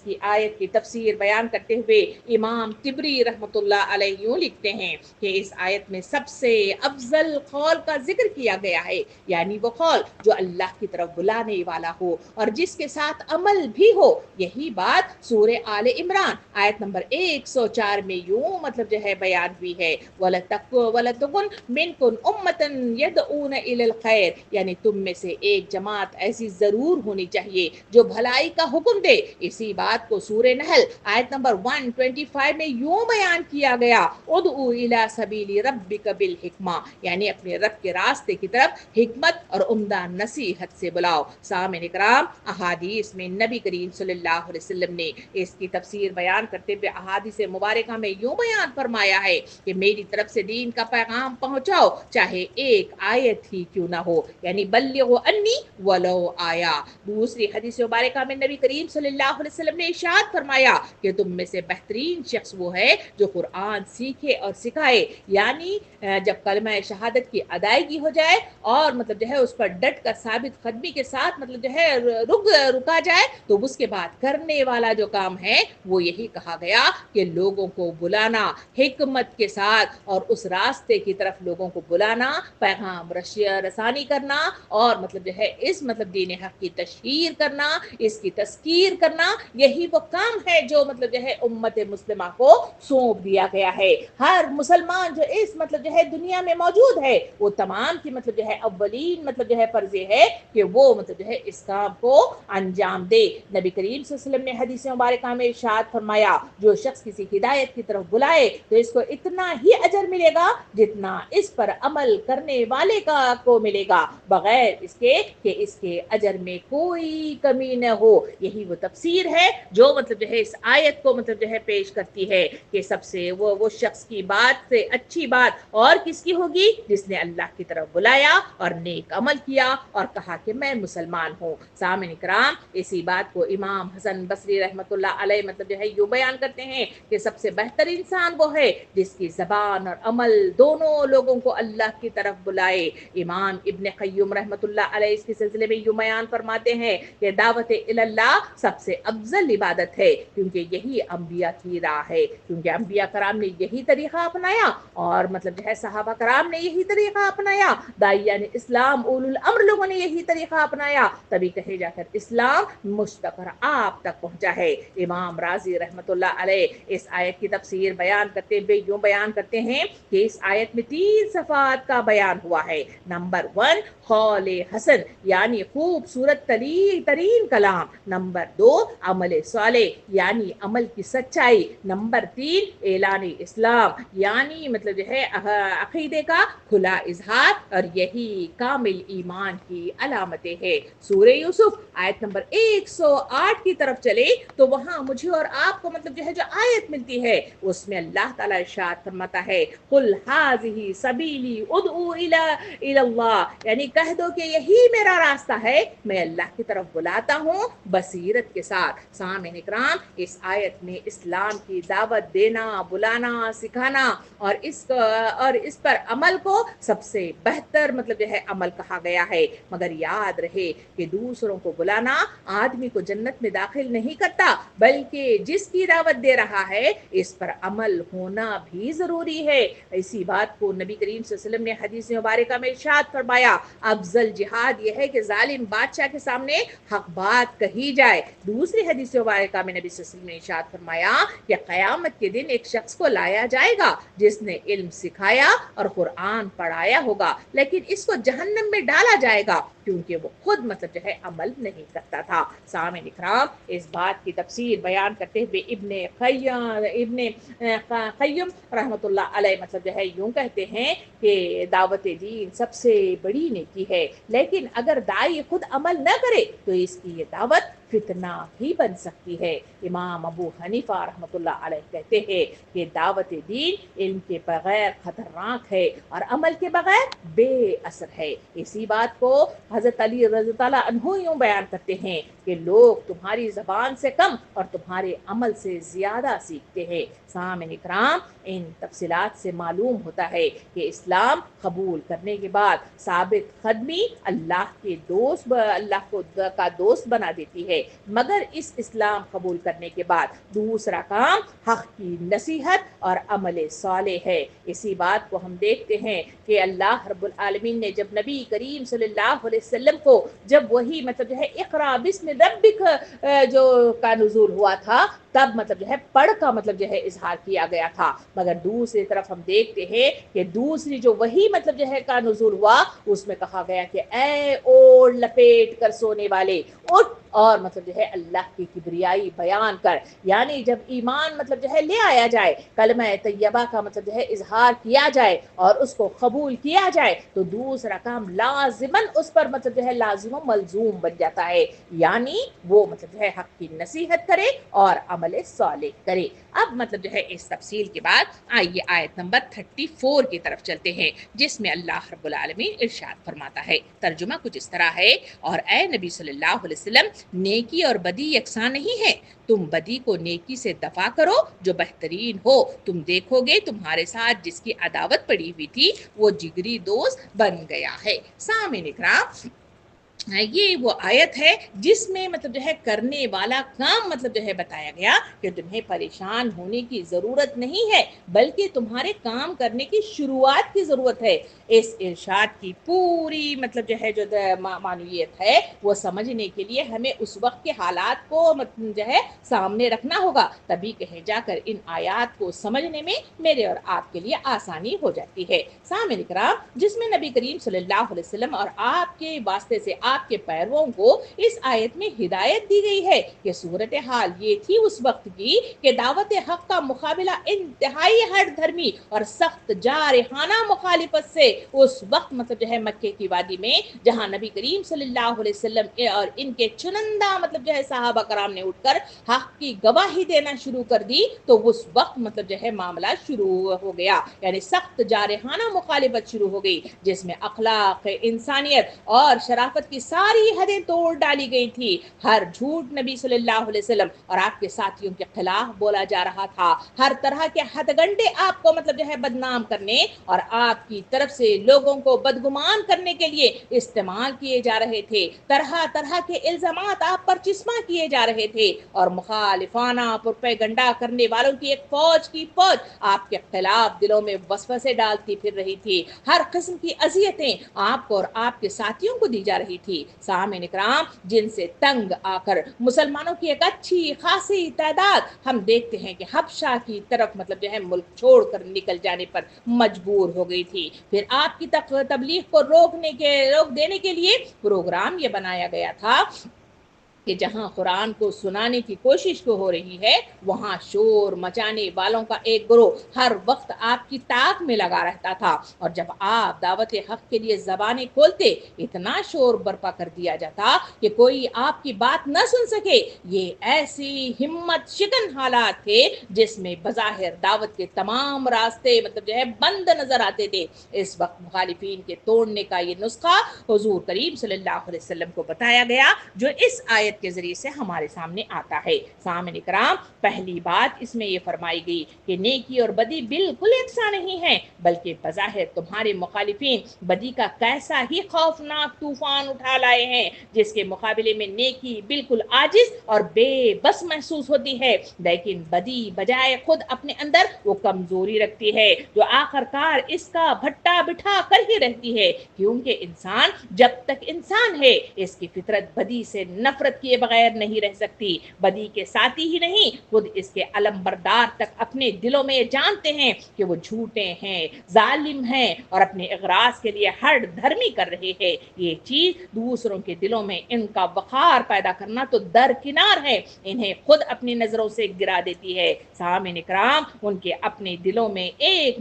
کی آیت کی تفسیر بیان کرتے ہوئے امام طبری رحمۃ اللہ علیہ یوں لکھتے ہیں کہ اس آیت میں سب سے افضل قول کا ذکر کیا گیا ہے، یعنی وہ قول جو اللہ کی طرف بلانے والا ہو اور جس کے ساتھ عمل بھی ہو۔ یہی بات سورہ آل عمران آیت نمبر 104 میں یوں مطلب جو ہے بیان ہوئی ہے، وَلَتَكُنْ مِنْكُمْ أُمَّةٌ يَدْعُونَ إِلَى الْخَيْرِ، یعنی تم میں سے ایک جماعت ایسی ضرور ہونی چاہیے جو بھلائی کا حکم دے۔ اسی بات کو سورہ نحل آیت نمبر 125 میں یوں بیان کیا گیا، ادعو الی سبیل ربک بالحکمہ، یعنی اپنے رب کے راستے کی طرف حکمت اور عمدہ نصیحت سے بلاؤ۔ سامعین اکرام، احادیث میں نبی کریم صلی اللہ علیہ وسلم نے اس کی تفسیر بیان کرتے ہوئے احادیث مبارکہ میں یوں بیان فرمایا ہے کہ میری طرف سے دین کا پیغام پہنچاؤ، چاہے ایک آیت ہی کیوں نہ ہو، یعنی بلغوا انی ولو آیا۔ دوسری حدیث مبارکہ میں نبی کریم صلی اللہ علیہ وسلم نے ارشاد فرمایا کہ تم میں سے بہترین شخص وہ ہے جو قرآن سیکھے اور سکھائے، یعنی جب کلمہ شہادت کی ادائیگی ہو جائے اور مطلب جو ہے اس پر ڈٹ کر ثابت قدمی کے ساتھ مطلب جو ہے رکا جائے، تو اس کے بعد کرنے والا جو کام ہے وہ یہی کہا گیا کہ لوگوں کو بلانا حکمت کے ساتھ اور اس راستے کی طرف لوگوں کو بلانا، پیغام رسانی کرنا اور مطلب جو ہے اس مطلب دین حق کی تشہیر کرنا، اس کی تذکیر کرنا، یہی وہ کام ہے جو مطلب جو ہے امت مسلمہ کو سونپ دیا گیا ہے۔ ہر مسلمان جو اس مطلب جو ہے دنیا میں موجود ہے، وہ تمام کی مطلب جو ہے اولین مطلب جو ہے فرض یہ ہے کہ وہ مطلب جو ہے اس کام کو انجام دے۔ نبی کریم صلی اللہ علیہ وسلم نے حدیث مبارکہ میں ارشاد فرمایا، جو شخص کسی ہدایت کی طرف بلائے تو اس کو اتنا ہی اجر ملے گا جتنا اس پر عمل کرنے والے کو ملے گا، بغیر اس کے کہ اس کے اجر میں کوئی کمی نہ ہو۔ یہی وہ تفسیر ہے جو مطلب جو ہے اس آیت کو مطلب جو ہے پیش کرتی ہے کہ سب سے وہ شخص کی بات سے اچھی بات اور کس کی ہوگی، جس نے اللہ کی طرف بلایا اور نیک عمل کیا اور کہا کہ میں مسلمان ہوں۔ سامعین اکرام، اسی بات کو امام حسن بصری رحمۃ اللہ علیہ مطلب جو ہے یوں بیان کرتے ہیں کہ سب سے بہتر انسان وہ ہے جس کی زبان اور عمل دونوں لوگوں کو اللہ کی طرف بلائے۔ امام ابن قیم رحمۃ اللہ علیہ اس کے سلسلے میں یوں بیان فرماتے ہیں کہ دعوت اللہ سب سے افضل عبادت ہے، کیونکہ یہی انبیاء کی راہ ہے، کیونکہ انبیاء کرام نے یہی طریقہ اپنایا اور مطلب جو ہے صحابہ کرام نے یہی طریقہ اپنایا، داعیان اسلام اولو الامر لوگوں نے یہی طریقہ اپنایا، تبھی کہے جا کر اسلام مشتقر آپ تک پہنچا ہے۔ امام رازی رحمۃ اللہ علیہ اس آیت کی تفسیر بیان کرتے ہوئے یوں بیان کرتے ہیں کہ اس آیت میں 3 صفات کا بیان ہوا ہے۔ نمبر 1 قول حسن، یعنی خوبصورت ترین کلام۔ نمبر 2 عمل صالح، یعنی عمل کی سچائی۔ نمبر 3 اعلان اسلام، یعنی مطلب جو ہے عقیدے کا کھلا اظہار، اور یہی کامل ایمان کی علامتیں ہیں۔ سورہ یوسف آیت نمبر 108 کی طرف چلے تو وہاں مجھے اور آپ کو مطلب جو ہے جو آیت ملتی ہے اس میں اللہ تعالیٰ ارشاد فرماتا ہے، قل ھذہ سبیلی ادعو الی اللہ، یعنی کہہ دو کہ یہی میرا راستہ ہے، میں اللہ کی طرف بلاتا ہوں بصیرت کے ساتھ۔ سامعین اکرام، اس آیت میں اسلام کی دعوت دینا، بلانا، سکھانا اور اس پر عمل کو سب سے بہتر مطلب جو ہے عمل کہا گیا ہے، مگر یاد رہے کہ دوسروں کو بلانا آدمی کو جنت میں داخل نہیں کرتا، بلکہ جس کی دعوت دے رہا ہے اس پر عمل ہونا بھی ضروری ہے۔ اسی بات کو نبی کریم صلی اللہ علیہ وسلم نے حدیث مبارکہ میں ارشاد فرمایا، افضل جہاد یہ ہے کہ ظالم بادشاہ کے سامنے حق بات کہی جائے۔ دوسری حدیث مبارکہ میں نبی صلی اللہ علیہ وسلم نے ارشاد فرمایا کہ قیامت کے دن ایک شخص کو لایا جائے گا جس نے علم سکھایا اور قرآن پڑھایا ہوگا، لیکن اس کو جہنم میں ڈالا جائے گا کیونکہ وہ خود مطلب جو ہے عمل نہیں کرتا تھا۔ سامعین اکرام، اس بات کی تفسیر بیان کرتے ہوئے ابن قیم رحمۃ اللہ علیہ مطلب جو ہے یوں کہتے ہیں کہ دعوت دین سب سے بڑی نیکی ہے، لیکن اگر داعی خود عمل نہ کرے تو اس کی یہ دعوت فتنہ بھی بن سکتی ہے۔ امام ابو حنیفہ رحمۃ اللہ علیہ کہتے ہیں کہ دعوت دین علم کے بغیر خطرناک ہے اور عمل کے بغیر بے اثر ہے۔ اسی بات کو حضرت علی رضی اللہ عنہ یوں بیان کرتے ہیں کہ لوگ تمہاری زبان سے کم اور تمہارے عمل سے زیادہ سیکھتے ہیں۔ سامعین اکرام، ان تفصیلات سے معلوم ہوتا ہے کہ اسلام قبول کرنے کے بعد ثابت قدمی اللہ کو کا دوست بنا دیتی ہے، مگر اس اسلام قبول کرنے کے بعد دوسرا کام حق کی نصیحت اور عمل صالح ہے۔ اسی بات کو ہم دیکھتے ہیں کہ اللہ رب العالمین نے جب نبی کریم صلی اللہ علیہ وسلم کو جب وہی اقرا بسم ربک جو کا نزول ہوا تھا، تب پڑھ کا اظہار کیا گیا تھا، مگر دوسری طرف ہم دیکھتے ہیں کہ دوسری جو وہی کا نزول ہوا، اس میں کہا گیا کہ اے اوڑھ لپیٹ کر سونے والے اٹھ اور اللہ کی کبریائی بیان کر، یعنی جب ایمان لے آیا جائے، کلمہ طیبہ کا اظہار کیا جائے اور اس کو قبول کیا جائے، تو دوسرا کام لازماً اس پر لازم و ملزوم بن جاتا ہے، یعنی وہ حق کی نصیحت کرے اور عمل صالح کرے۔ اب اس تفصیل کے بعد آئیے آیت نمبر 34 کی طرف چلتے ہیں، جس میں اللہ رب العالمین ارشاد فرماتا ہے۔ ترجمہ کچھ اس طرح ہے، اور اے نبی صلی اللہ علیہ وسلم، نیکی اور بدی یکساں نہیں ہے، تم بدی کو نیکی سے دفع کرو جو بہترین ہو، تم دیکھو گے تمہارے ساتھ جس کی عداوت پڑی ہوئی تھی وہ جگری دوست بن گیا ہے۔ سامعین اکرام، یہ وہ آیت ہے جس میں کرنے والا کام بتایا گیا کہ تمہیں پریشان ہونے کی ضرورت نہیں ہے، بلکہ تمہارے کام کرنے کی شروعات کی ضرورت ہے۔ اس ارشاد کی پوری جو معنویت ہے وہ سمجھنے کے لیے ہمیں اس وقت کے حالات کو سامنے رکھنا ہوگا، تبھی کہیں جا کر ان آیات کو سمجھنے میں میرے اور آپ کے لیے آسانی ہو جاتی ہے۔ سامعین اکرام، جس میں نبی کریم صلی اللہ علیہ وسلم اور آپ کے واسطے سے آپ کے پیرووں کو اس آیت میں ہدایت دی گئی ہے کہ صورتحال یہ تھی اس وقت کی کہ دعوت حق کا مقابلہ انتہائی ہٹ دھرمی اور سخت جارحانہ مخالفت سے اس وقت مکے کی وادی میں، جہاں نبی کریم صلی اللہ علیہ وسلم اور ان کے چنندہ صحابہ کرام نے اٹھ کر حق کی گواہی دینا شروع کر دی، تو اس وقت معاملہ شروع ہو گیا، یعنی سخت جارحانہ مخالفت شروع ہو گئی، جس میں اخلاق انسانیت اور شرافت کی ساری حدیں توڑ ڈالی گئی تھی۔ ہر جھوٹ نبی صلی اللہ علیہ وسلم اور آپ کے ساتھیوں کے خلاف بولا جا رہا تھا، ہر طرح کے ہتھگنڈے آپ کو بدنام کرنے اور آپ کی طرف سے لوگوں کو بدگمان کرنے کے لیے استعمال کیے جا رہے تھے، طرح طرح کے الزامات آپ پر چسپاں کیے جا رہے تھے، اور مخالفانہ پروپیگنڈا کرنے والوں کی ایک فوج آپ کے خلاف دلوں میں وسوسے ڈالتی پھر رہی تھی، ہر قسم کی اذیتیں آپ کو اور آپ کے ساتھیوں کو دی جا رہی تھی۔ سامعین اکرام، جن سے تنگ آ کر مسلمانوں کی ایک اچھی خاصی تعداد ہم دیکھتے ہیں کہ حبشہ کی طرف ملک چھوڑ کر نکل جانے پر مجبور ہو گئی تھی، پھر آپ کی تبلیغ کو روک دینے کے لیے پروگرام یہ بنایا گیا تھا کہ جہاں قرآن کو سنانے کی کوشش ہو رہی ہے، وہاں شور مچانے والوں کا ایک گروہ ہر وقت آپ کی طاق میں لگا رہتا تھا، اور جب آپ دعوت حق کے لیے زبانیں کھولتے، اتنا شور برپا کر دیا جاتا کہ کوئی آپ کی بات نہ سن سکے۔ یہ ایسی ہمت شکن حالات تھے جس میں بظاہر دعوت کے تمام راستے بند نظر آتے تھے۔ اس وقت مخالفین کے توڑنے کا یہ نسخہ حضور کریم صلی اللہ علیہ وسلم کو بتایا گیا، جو اس آیت کے ذریعے سے ہمارے سامنے آتا ہے۔ سامعین اکرام، پہلی بات اس میں یہ فرمائی گئی کہ نیکی اور بدی بالکل یکساں نہیں ہے، بلکہ بظاہر تمہارے مخالفین بدی کا کیسا ہی خوفناک طوفان اٹھا لائے ہیں، جس کے مقابلے میں نیکی بالکل عاجز اور بے بس محسوس ہوتی ہے، لیکن بدی بجائے خود اپنے اندر وہ کمزوری رکھتی ہے جو آخر کار اس کا بھٹا بٹھا کر ہی رہتی ہے، کیونکہ انسان جب تک انسان ہے اس کی فطرت بدی سے نفرت کیے بغیر نہیں رہ سکتی۔ بدی کے ساتھی ہی نہیں، خود اس کے علم بردار تک اپنے دلوں میں یہ جانتے ہیں کہ وہ جھوٹے ہیں، ظالم ہیں اور اپنے اغراض کے لیے ہر دھرمی کر رہے ہیں۔ یہ چیز دوسروں کے دلوں میں ان کا وقار پیدا کرنا تو درکنار ہے، انہیں خود اپنی نظروں سے گرا دیتی ہے۔ سامعین اکرام، ان کے اپنے دلوں میں ایک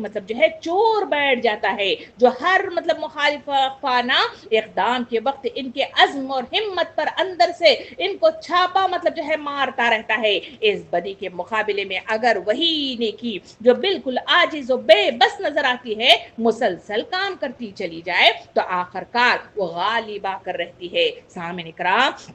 چور بیٹھ جاتا ہے جو ہر مخالفانہ اقدام کے وقت ان کے عزم اور ہمت پر اندر سے ان کو چھاپا مطلب جو ہے مارتا رہتا ہے. اس بدی کے مقابلے میں اگر وہی نیکی جو بالکل عاجز و بے بس نظر آتی ہے مسلسل کام کرتی چلی جائے تو آخر کار وہ غالب آ کر رہتی ہے. سامعین کرام،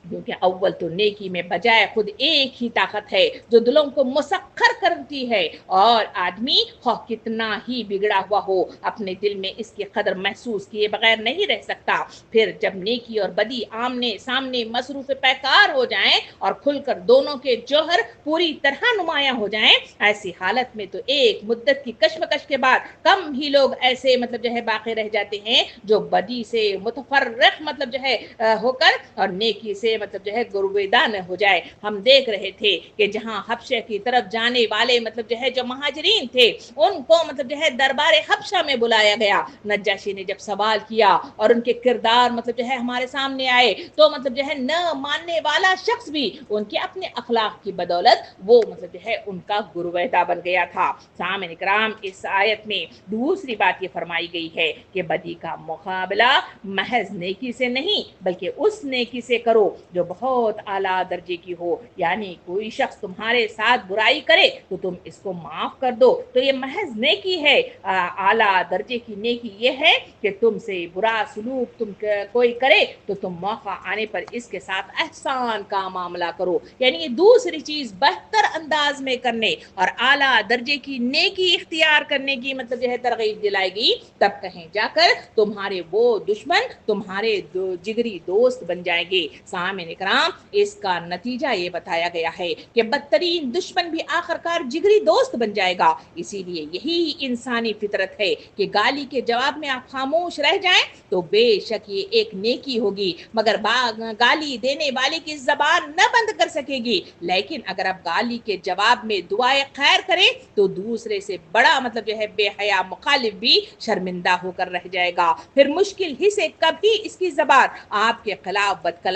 کیونکہ اول تو نیکی میں بجائے خود ایک ہی طاقت ہے جو دلوں کو مسخر کرتی ہے، اور آدمی خواہ کتنا ہی بگڑا ہوا ہو اپنے دل میں اس کی قدر محسوس کیے بغیر نہیں رہ سکتا. پھر جب نیکی اور بدی آمنے سامنے مصروف پیکار ہو جائیں اور کھل کر دونوں کے جوہر پوری طرح نمایاں ہو جائیں، ایسی حالت میں تو ایک مدت کی کشمکش کے بعد کم ہی لوگ ایسے مطلب جو ہے باقی رہ جاتے ہیں جو بدی سے متفرق مطلب جو ہے ہو کر اور نیکی سے مطلب جو ہے گرویدان ہو جائے. ہم دیکھ رہے تھے کہ جہاں حبشہ کی طرف جانے والے مطلب جو ہے جو مہاجرین تھے ان کو مطلب جو ہے دربار حبشہ میں بلایا گیا. نجاشی نے جب سوال کیا اور ان کے کردار مطلب جو ہے ہمارے سامنے آئے تو مطلب جو ہے نہ ماننے والا شخص بھی ان کے اپنے اخلاق کی بدولت وہ مطلب جو ہے ان کا گرویدہ بن گیا تھا. سامعین کرام، اس آیت میں دوسری بات یہ فرمائی گئی ہے کہ بدی کا مقابلہ محض نیکی سے نہیں بلکہ اس نیکی سے کرو جو بہت اعلیٰ درجے کی ہو. یعنی کوئی شخص تمہارے ساتھ برائی کرے تو تم اس کو معاف کر دو تو یہ محض نیکی ہے. اعلیٰ درجے کی نیکی یہ ہے کہ تم سے برا سلوک تم کوئی کرے تو تم موقع آنے پر اس کے ساتھ احسان کا معاملہ کرو. یعنی یہ دوسری چیز بہتر انداز میں کرنے اور اعلیٰ درجے کی نیکی اختیار کرنے کی مطلب جو ہے ترغیب دلائے گی. تب کہیں جا کر تمہارے وہ دشمن تمہارے جگری دوست بن جائیں گے. سامعین کرام، اس کا نتیجہ یہ بتایا گیا ہے کہ بدترین دشمن بھی آخر کار جگری دوست بن جائے گا. اسی لیے یہی انسانی فطرت ہے کہ گالی کے جواب میں آپ خاموش رہ جائیں تو بے شک یہ ایک نیکی ہوگی، مگر گالی دینے والے کی زبان نہ بند کر سکے گی. لیکن اگر آپ گالی کے جواب میں دعائے خیر کریں تو دوسرے سے بڑا مطلب جو ہے بے حیا مخالف بھی شرمندہ ہو کر رہ جائے گا. پھر مشکل ہی سے کبھی اس کی زبان آپ کے خلاف بد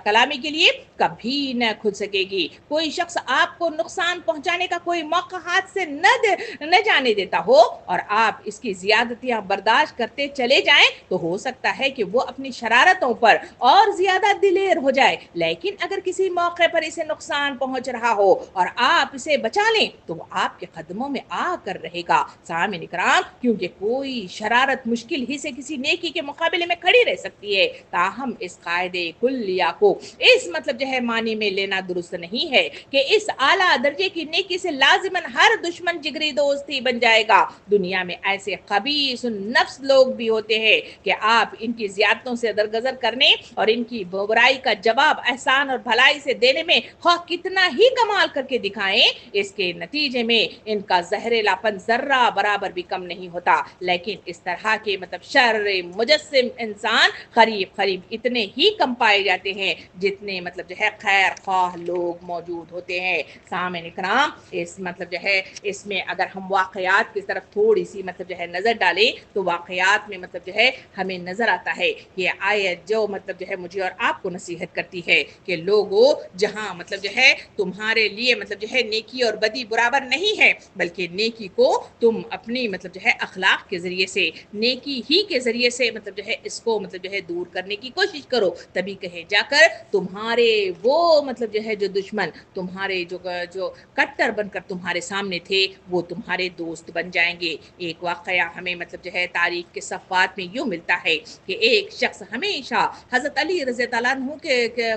کلامی کے لیے کبھی نہ کھل سکے گی. کوئی شخص آپ کو نقصان پہنچانے کا کوئی موقع ہاتھ سے نہ جانے دیتا ہو اور آپ اس کی زیادتیاں برداشت کرتے چلے جائیں تو ہو سکتا ہے کہ وہ اپنی شرارتوں پر اور زیادہ دلیر ہو جائے. لیکن اگر کسی موقع پر اسے نقصان پہنچ رہا ہو اور آپ اسے بچا لیں تو وہ آپ کے قدموں میں آ کر رہے گا. سامعین کرام، کیونکہ کوئی شرارت مشکل ہی سے کسی نیکی کے مقابلے میں کھڑی رہ سکتی ہے، تاہم اس قاعدے کلیہ کو اس مطلب جو ہے معنی میں لینا درست نہیں ہے کہ اس اعلیٰ درجے کی نیکی سے لازماً ہر دشمن جگری دوست ہی بن جائے گا. دنیا میں ایسے خبیث نفس لوگ بھی ہوتے ہیں کہ آپ ان کی زیادتوں سے درگزر کرنے اور ان کی برائی کا جواب احسان اور بھلائی سے دینے میں خواہ کتنا ہی کمال کر کے دکھائیں، اس کے نتیجے میں ان کا زہریلا پن ذرہ برابر بھی کم نہیں ہوتا. لیکن اس طرح کے مطلب شر مجسم انسان قریب اتنے ہی کم پائے جاتے ہیں جتنے مطلب جو ہے خیر خواہ لوگ موجود ہوتے ہیں. سامعین کرام، اس مطلب جو ہے اس میں اگر ہم واقعات کی طرف تھوڑی سی مطلب جو ہے نظر ڈالیں تو واقعات میں مطلب جو ہے ہمیں نظر آتا ہے یہ آیت جو مطلب جو ہے مجھے اور آپ کو نصیحت کرتی ہے کہ لوگوں جہاں مطلب جو ہے تمہارے لیے مطلب جو ہے نیکی اور بدی برابر نہیں ہے بلکہ نیکی کو تم اپنی مطلب جو ہے اخلاق کے ذریعے سے نیکی ہی کے ذریعے سے مطلب جو ہے اس کو مطلب جو ہے دور کرنے کی کوشش کرو. تبھی کہیں جا کر تمہارے وہ مطلب جو ہے جو دشمن تمہارے جو کٹر بن کر تمہارے سامنے تھے وہ تمہارے دوست بن جائیں گے. ایک واقعہ ہمیں مطلب جو ہے تاریخ کے صفحات میں یوں ملتا ہے کہ ایک شخص ہمیشہ حضرت علی رضی اللہ عنہ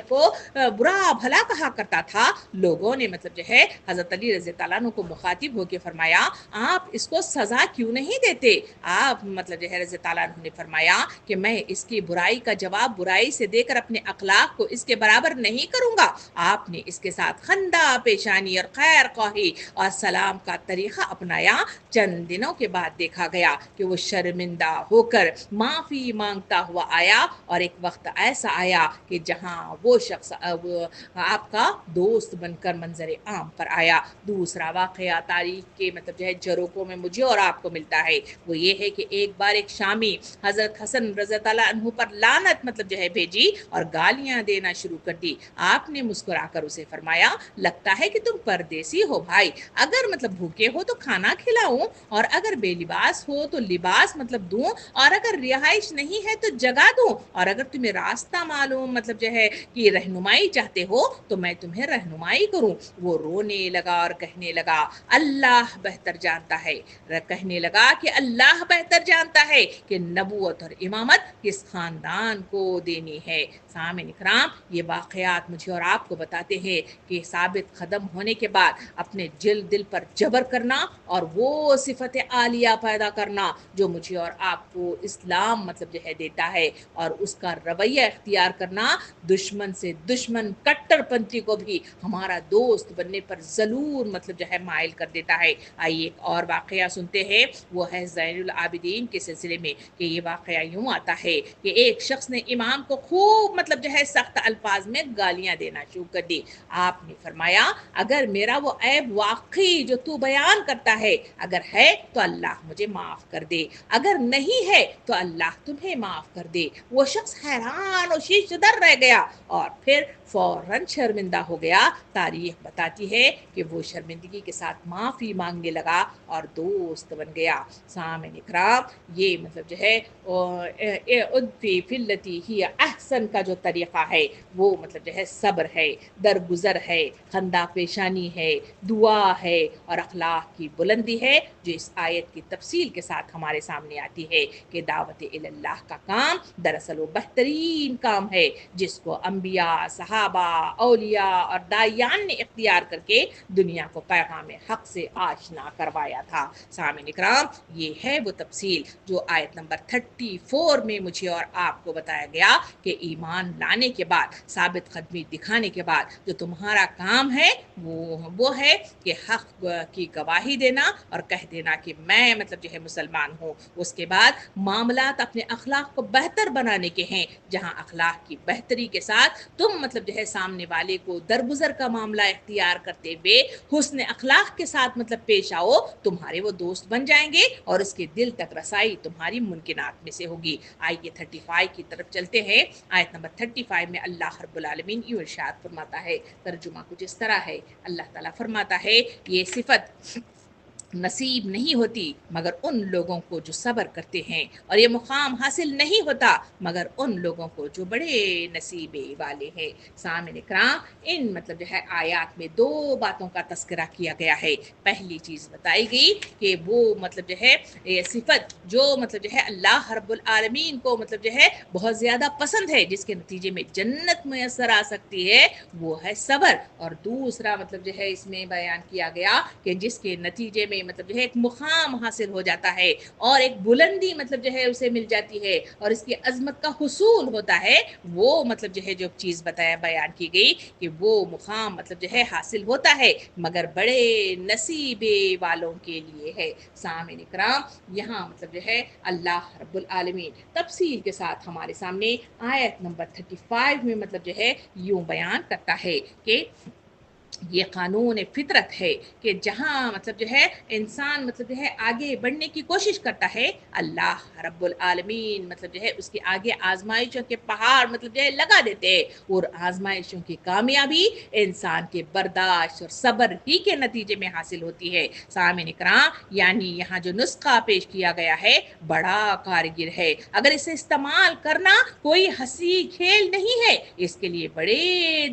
کو برا بھلا کہا کرتا تھا. لوگوں نے مطلب جو ہے حضرت علی رضی اللہ عنہ کو مخاطب ہو کے فرمایا آپ اس کو سزا کیوں نہیں دیتے؟ آپ مطلب جو ہے رضی اللہ عنہ نے فرمایا کہ میں اس کی برائی کا جواب برائی سے دے کر اپنے اخلاق کو اس کے برابر نہیں کروں گا. آپ نے اس کے ساتھ خندہ پیشانی اور خیر خواہی اور سلام کا طریقہ اپنایا. چند دنوں کے بعد دیکھا گیا کہ وہ شرمندہ ہو کر معافی مانگتا ہوا آیا اور ایک وقت ایسا آیا کہ جہاں وہ شخص آپ کا دوست بن کر منظر عام پر آیا. دوسرا واقعہ تاریخ کے مطلب جو ہے جروکوں میں مجھے اور آپ کو ملتا ہے وہ یہ ہے کہ ایک بار ایک شامی حضرت حسن رضی اللہ عنہ پر لعنت مطلب جو ہے بھیجی اور گالیاں دینا شروع کر دی۔ آپ نے مسکرا کر اسے فرمایا لگتا ہے کہ تم پردیسی ہو بھائی، اگر مطلب بھوکے ہو تو کھانا کھلاؤں، اور اگر بے لباس ہو تو لباس مطلب دوں، اور اگر رہائش نہیں ہے تو جگہ دوں، اور اگر تمہیں راستہ معلوم مطلب جو ہے کہ رہنمائی چاہتے ہو تو میں تمہیں رہنمائی کروں۔ وہ رونے لگا اور کہنے لگا اللہ بہتر جانتا ہے، کہنے لگا کہ اللہ بہتر جانتا ہے کہ نبوت اور امامت کس خاندان کو دینی ہے۔ سامعین اکرام، یہ واقعات مجھے اور آپ کو بتاتے ہیں کہ ثابت قدم ہونے کے بعد اپنے دل پر جبر کرنا اور وہ صفت عالیہ پیدا کرنا جو مجھے اور آپ کو اسلام مطلب جو ہے دیتا ہے، اور اس کا رویہ اختیار کرنا دشمن سے دشمن کٹر پنتھی کو بھی ہمارا دوست بننے پر ضرور مطلب جو ہے مائل کر دیتا ہے۔ آئیے ایک اور واقعہ سنتے ہیں، وہ ہے زین العابدین کے سلسلے میں، کہ یہ واقعہ یوں آتا ہے کہ ایک شخص نے امام کو خوب مطلب جو ہے سخت الفاظ میں گالیاں دینا شروع کر دی۔ آپ نے فرمایا اگر میرا وہ عیب واقعی جو تو بیان کرتا ہے اگر ہے تو اللہ مجھے معاف کر دے، اگر نہیں ہے تو اللہ تمہیں معاف کر دے۔ وہ شخص حیران و شیش در رہ گیا اور پھر فوراً شرمندہ ہو گیا۔ تاریخ بتاتی ہے کہ وہ شرمندگی کے ساتھ معافی مانگنے لگا اور دوست بن گیا۔ سامعین اکرام، یہ مطلب جو ہے ادفی فلتی ہی احسن کا جو طریقہ ہے وہ مطلب جو ہے صبر ہے، درگزر ہے، خندہ پیشانی ہے، دعا ہے اور اخلاق کی بلندی ہے، جو اس آیت کی تفصیل کے ساتھ ہمارے سامنے آتی ہے کہ دعوت اللہ کا کام دراصل وہ بہترین کام ہے جس کو انبیاء، صحابہ، اولیاء اور داعیان نے اختیار کر کے دنیا کو پیغام حق سے آشنا کروایا تھا۔ سامعین اکرام، یہ ہے وہ تفصیل جو آیت نمبر 34 میں مجھے اور آپ کو بتایا گیا کہ ایمان لانے کے بعد، ثابت قدمی دکھانے کے بعد جو تمہارا کام ہے وہ ہے کہ حق کی گواہی دینا اور کہہ دینا کہ میں مطلب جو ہے مسلمان ہوں۔ اس کے بعد معاملات اپنے اخلاق کو بہتر بنانے کے ہیں، جہاں اخلاق کی بہتری کے ساتھ تم مطلب جو ہے سامنے والے کو درگزر کا معاملہ اختیار کرتے ہوئے حسن اخلاق کے ساتھ مطلب پیش آؤ، تمہارے وہ دوست بن جائیں گے اور اس کے دل تک رسائی تمہاری ممکنات میں سے ہوگی۔ آئیے 35 کی طرف چلتے ہیں۔ آیت نمبر 35 میں اللہ رب العالمین یوں ارشاد فرماتا ہے، ترجمہ کچھ اس طرح ہے، اللہ تعالیٰ فرماتا ہے یہ صفت نصیب نہیں ہوتی مگر ان لوگوں کو جو صبر کرتے ہیں، اور یہ مقام حاصل نہیں ہوتا مگر ان لوگوں کو جو بڑے نصیبے والے ہیں۔ سامعین اکرام، ان مطلب جو ہے آیات میں 2 باتوں کا تذکرہ کیا گیا ہے۔ پہلی چیز بتائی گئی کہ وہ مطلب جو ہے یہ صفت جو مطلب جو ہے اللہ رب العالمین کو مطلب جو ہے بہت زیادہ پسند ہے، جس کے نتیجے میں جنت میسر آ سکتی ہے، وہ ہے صبر۔ اور دوسرا مطلب جو ہے اس میں بیان کیا گیا کہ جس کے نتیجے میں مطلب جو ہے ایک مقام حاصل ہو جاتا ہے اور ایک بلندی مطلب جو ہے اسے مل جاتی ہے اور اس کی عظمت کا حصول ہوتا ہے، وہ مطلب جو ہے جو چیز بیان کی گئی کہ وہ مقام مطلب جو ہے حاصل ہوتا ہے مگر بڑے نصیبے والوں کے لیے ہے۔ سامعین اکرام، یہاں مطلب جو ہے اللہ رب العالمین تفصیل کے ساتھ ہمارے سامنے آیت نمبر 35 میں مطلب جو ہے یوں بیان کرتا ہے کہ یہ قانون فطرت ہے کہ جہاں مطلب جو ہے انسان مطلب جو ہے آگے بڑھنے کی کوشش کرتا ہے، اللہ رب العالمین مطلب جو ہے اس کے آگے آزمائشوں کے پہاڑ مطلب جو ہے لگا دیتے ہیں، اور آزمائشوں کی کامیابی انسان کے برداشت اور صبر ہی کے نتیجے میں حاصل ہوتی ہے۔ سامعین اکرام، یعنی یہاں جو نسخہ پیش کیا گیا ہے بڑا کارگر ہے، اگر اسے استعمال کرنا کوئی ہنسی کھیل نہیں ہے، اس کے لیے بڑے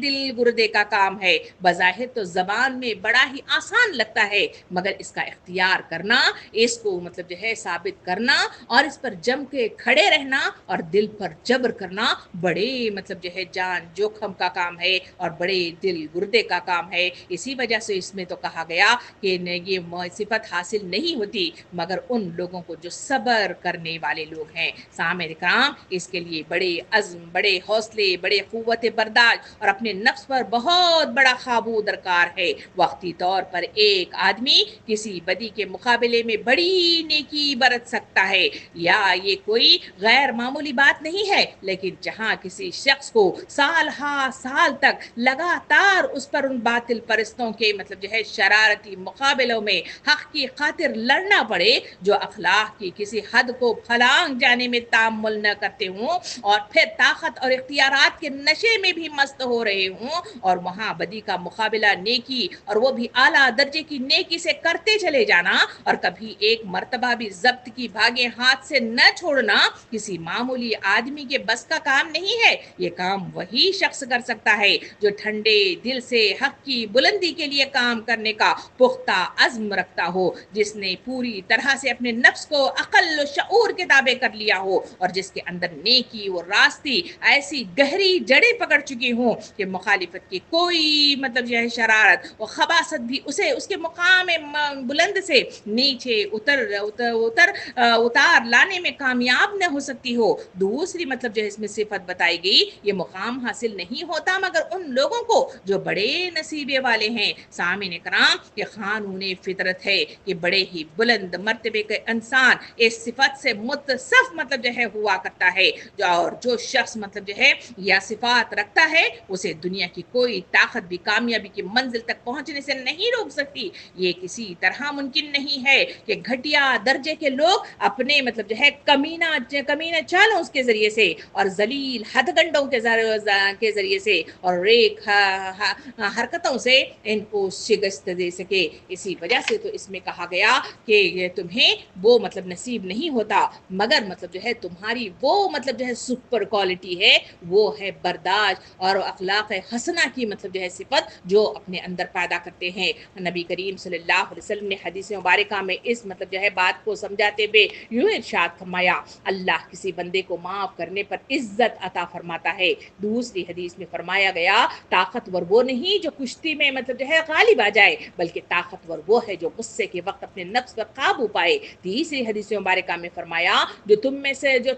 دل گردے کا کام ہے۔ بظاہر تو زبان میں بڑا ہی آسان لگتا ہے مگر اس کا اختیار کرنا، اس کو مطلب جو ہے ثابت کرنا اور اس پر جم کے کھڑے رہنا اور دل پر جبر کرنا بڑے مطلب جو ہے جان جوخم کا کام ہے اور بڑے دل گردے کا کام ہے۔ اسی وجہ سے اس میں تو کہا گیا کہ یہ صفت حاصل نہیں ہوتی مگر ان لوگوں کو جو صبر کرنے والے لوگ ہیں۔ سامعین کرام، اس کے لیے بڑے عزم، بڑے حوصلے، بڑے قوت برداشت اور اپنے نفس پر بہت بڑا قابو توجہ درکار ہے۔ وقتی طور پر ایک آدمی کسی بدی کے مقابلے میں بڑی نیکی برت سکتا ہے، یا یہ کوئی غیر معمولی بات نہیں ہے، لیکن جہاں کسی شخص کو سال ہا سال تک لگاتار اس پر ان باطل پرستوں کے شرارتی مقابلوں میں حق کی خاطر لڑنا پڑے، جو اخلاق کی کسی حد کو پھلانگ جانے میں تامل نہ کرتے ہوں اور پھر طاقت اور اختیارات کے نشے میں بھی مست ہو رہے ہوں، اور وہاں بدی کا مقابلہ نیکی اور وہ بھی اعلیٰ درجے کی نیکی سے کرتے چلے جانا، اور کبھی ایک مرتبہ بھی ضبط کی بھاگیں ہاتھ سے نہ چھوڑنا کسی معمولی آدمی کے بس کا کام نہیں ہے۔ یہ کام وہی شخص کر سکتا ہے جو ٹھنڈے دل سے حق کی بلندی کے لیے کام کرنے کا پختہ عزم رکھتا ہو، جس نے پوری طرح سے اپنے نفس کو عقل و شعور کے تابع کر لیا ہو، اور جس کے اندر نیکی و راستی ایسی گہری جڑیں پکڑ چکی ہوں کہ مخالفت کی کوئی شرارت و خباثت بھی اسے اس کے مقام بلند سے نیچے اتار لانے میں کامیاب نہ ہو سکتی ہو۔ دوسری اس میں صفت بتائی گئی، یہ مقام حاصل نہیں ہوتا مگر ان لوگوں کو جو بڑے نصیبے والے ہیں۔ سامعین کرام، یہ قانون فطرت ہے کہ بڑے ہی بلند مرتبے کے انسان اس صفت سے متصف ہوا کرتا ہے، اور جو شخص یا صفات رکھتا ہے اسے دنیا کی کوئی طاقت بھی کامیابی کی منزل تک پہنچنے سے نہیں روک سکتی۔ یہ کسی طرح ممکن نہیں ہے کہ گھٹیا درجے کے لوگ اپنے کمینہ چالوں کے ذریعے سے اور ذلیل ہتھ گنڈوں کے ذریعے سے اور ریک حرکتوں سے ان کو شکست دے سکے۔ اسی وجہ سے تو اس میں کہا گیا کہ تمہیں وہ نصیب نہیں ہوتا مگر تمہاری وہ سپر کوالٹی ہے، وہ ہے برداشت اور اخلاق حسنہ کی صفت جو اپنے اندر پیدا کرتے ہیں۔ نبی کریم صلی اللہ علیہ وسلم نے حدیث مبارکہ میں اس بات کو سمجھاتے ہوئے یوں ارشاد فرمایا، اللہ کسی بندے کو معاف کرنے پر عزت عطا فرماتا ہے۔ دوسری حدیث میں فرمایا گیا، طاقتور وہ نہیں جو کشتی میں غالب آ جائے، بلکہ طاقتور وہ ہے جو غصے کے وقت اپنے نفس پر قابو پائے۔ تیسری حدیث مبارکہ میں فرمایا، جو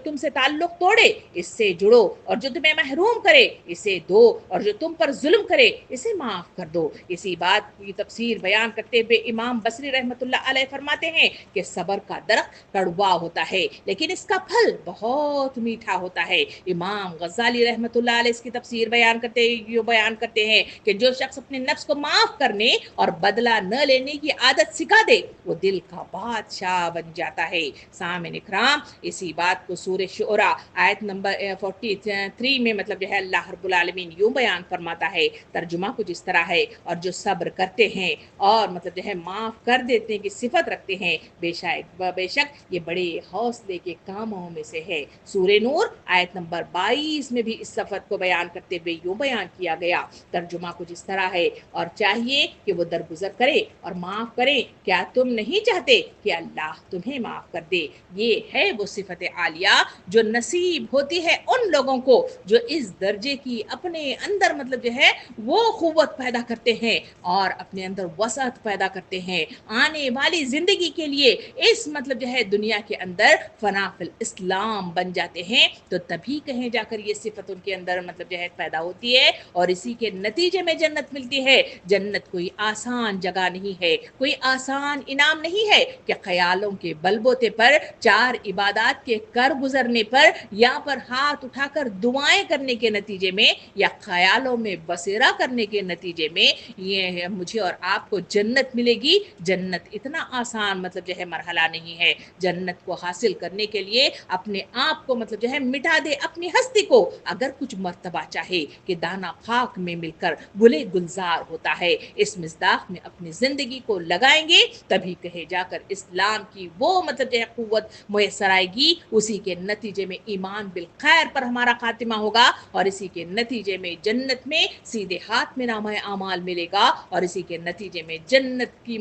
تم سے تعلق توڑے اس سے جڑو، اور جو تمہیں محروم کرے اسے دو، اور جو تم پر ظلم کرے اسے معاف کر دو۔ اسی بات کی تفسیر بیان کرتے ہوئے امام بصری رحمۃ اللہ علیہ فرماتے ہیں کہ صبر کا درخت کڑوا ہوتا ہے لیکن اس کا پھل بہت میٹھا ہوتا ہے۔ امام غزالی رحمۃ اللہ علیہ اس کی تفسیر بیان کرتے ہیں کہ جو شخص اپنے نفس کو معاف کرنے اور بدلہ نہ لینے کی عادت سکھا دے وہ دل کا بادشاہ بن جاتا ہے۔ سامعین اکرام، اسی بات کو سورہ شعراء آیت نمبر 43 میں اللہ رب العالمین یوں بیان فرماتا ہے، ترجمہ کچھ اس طرح ہے، اور جو صبر کرتے ہیں اور معاف کر دیتے ہیں کہ صفت رکھتے ہیں، بے شک یہ بڑے حوصلے کے کاموں میں سے ہے۔ سورہ نور آیت نمبر 22 میں بھی اس صفت کو بیان کرتے ہوئے یوں بیان کیا گیا، ترجمہ کچھ اس طرح ہے، اور چاہیے کہ وہ درگزر کرے اور معاف کرے، کیا تم نہیں چاہتے کہ اللہ تمہیں معاف کر دے؟ یہ ہے وہ صفت عالیہ جو نصیب ہوتی ہے ان لوگوں کو جو اس درجے کی اپنے اندر وہ قوت پیدا کرتے ہیں اور اپنے اندر وسعت پیدا کرتے ہیں، آنے والی زندگی کے لیے اس دنیا کے اندر فنا فی الاسلام بن جاتے ہیں، تو تبھی کہیں جا کر یہ صفت ان کے اندر پیدا ہوتی ہے، اور اسی کے نتیجے میں جنت ملتی ہے۔ جنت کوئی آسان جگہ نہیں ہے، کوئی آسان انعام نہیں ہے کہ خیالوں کے بلبوتے پر 4 عبادات کے کر گزرنے پر یا پر ہاتھ اٹھا کر دعائیں کرنے کے نتیجے میں یا خیالوں میں بسیرا کرنے کے نتیجے میں یہ مجھے اور آپ کو جنت ملے گی۔ جنت اتنا آسان مرحلہ نہیں ہے۔ جنت کو حاصل کرنے کے لیے اپنے آپ کو مٹا دے اپنی ہستی کو، اگر کچھ مرتبہ چاہے کہ دانہ خاک میں مل کر گلے گلزار ہوتا ہے، اس مصداق میں اپنی زندگی کو لگائیں گے تبھی کہے جا کر اسلام کی وہ قوت میسر آئے گی، اسی کے نتیجے میں ایمان بالخیر پر ہمارا خاتمہ ہوگا، اور اسی کے نتیجے میں جنت میں سیدھے ہاتھ میں نامہ اعمال ملے گا، اور اسی کے نتیجے میں جنت کی